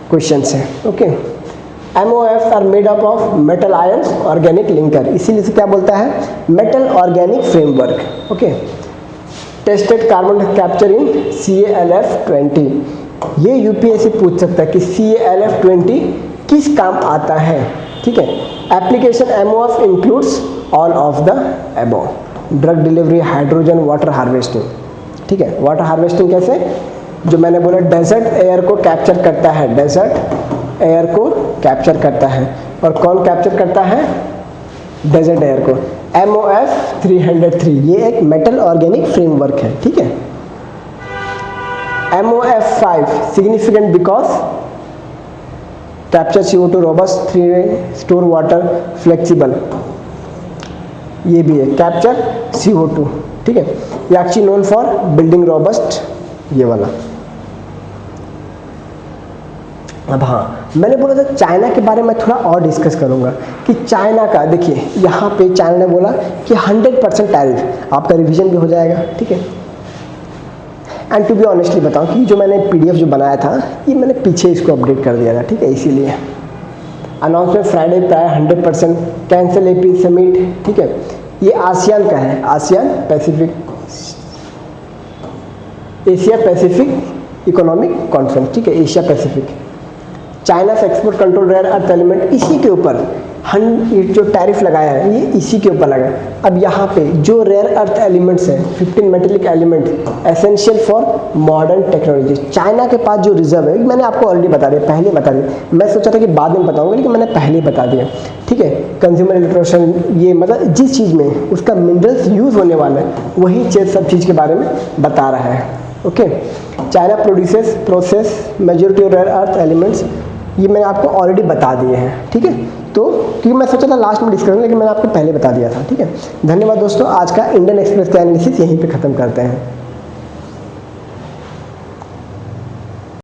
क्वेश्चंस हैं। Okay, MOF are made up of metal ions organic linker, इसीलिए से क्या बोलता है metal organic framework. Okay, tested carbon capture in CaLF20, ये UPSC पूछ सकता है कि CaLF20 किस काम आता है। ठीक है, application MOF includes all of the above, drug delivery, hydrogen, water harvesting. ठीक है, वाटर हार्वेस्टिंग कैसे? जो मैंने बोला डेजर्ट एयर को कैप्चर करता है, डेजर्ट एयर को कैप्चर करता है, और कौन कैप्चर करता है? डेजर्ट एयर को। MOF 303 ये एक मेटल ऑर्गेनिक फ्रेमवर्क है। ठीक है, MOF5 significant because capture CO2 robust 3-way store water flexible, ये भी है कैप्चर CO2। ठीक है, ये actually known for building robust, ये वाला। अब हाँ, मैंने बोला था चाइना के बारे में थोड़ा और डिस्कस करूंगा कि चाइना का देखिए यहाँ पे चाइना ने बोला कि 100% टैरिफ, आपका रिवीजन भी हो जाएगा। ठीक है, एंड टू बी ऑनेस्टली बताऊं कि जो मैंने PDF जो बनाया था ये मैंने पीछे इसको अपडेट कर दिया था। ठीक है, इसीलिए अनाउंसमेंट फ्राइडे प्राय 100% कैंसिल AP समिट। ठीक है, ये आसियान का है, ASEAN Pacific, Asia Pacific economic conference. ठीक है, एशिया पैसिफिक। चाइना से export control rare earth element, इसी के ऊपर जो टैरिफ लगाया है ये इसी के ऊपर लगा है। अब यहाँ पे जो रेयर अर्थ एलिमेंट्स हैं 15 metallic element essential for modern technology, China के पास जो रिजर्व है मैंने आपको ऑलरेडी बता दिया, पहले बता दिया। मैं सोचा था कि बाद में बताऊंगा लेकिन मैंने पहले बता दिया। ठीक है, कंज्यूमर इलेक्ट्रोशन, ये मतलब जिस चीज़ में उसका मिनरल्स यूज होने वाला है वही चीज़ सब चीज़ के बारे में बता रहा है। Okay, China process majority of rare earth elements, ये मैंने आपको ऑलरेडी बता दिए हैं। ठीक है, तो क्योंकि मैं सोचा था लास्ट में डिस्कस करूँ लेकिन मैंने आपको पहले बता दिया था। ठीक है, धन्यवाद दोस्तों, आज का इंडियन एक्सप्रेस का एनालिसिस यहीं पे ख़त्म करते हैं।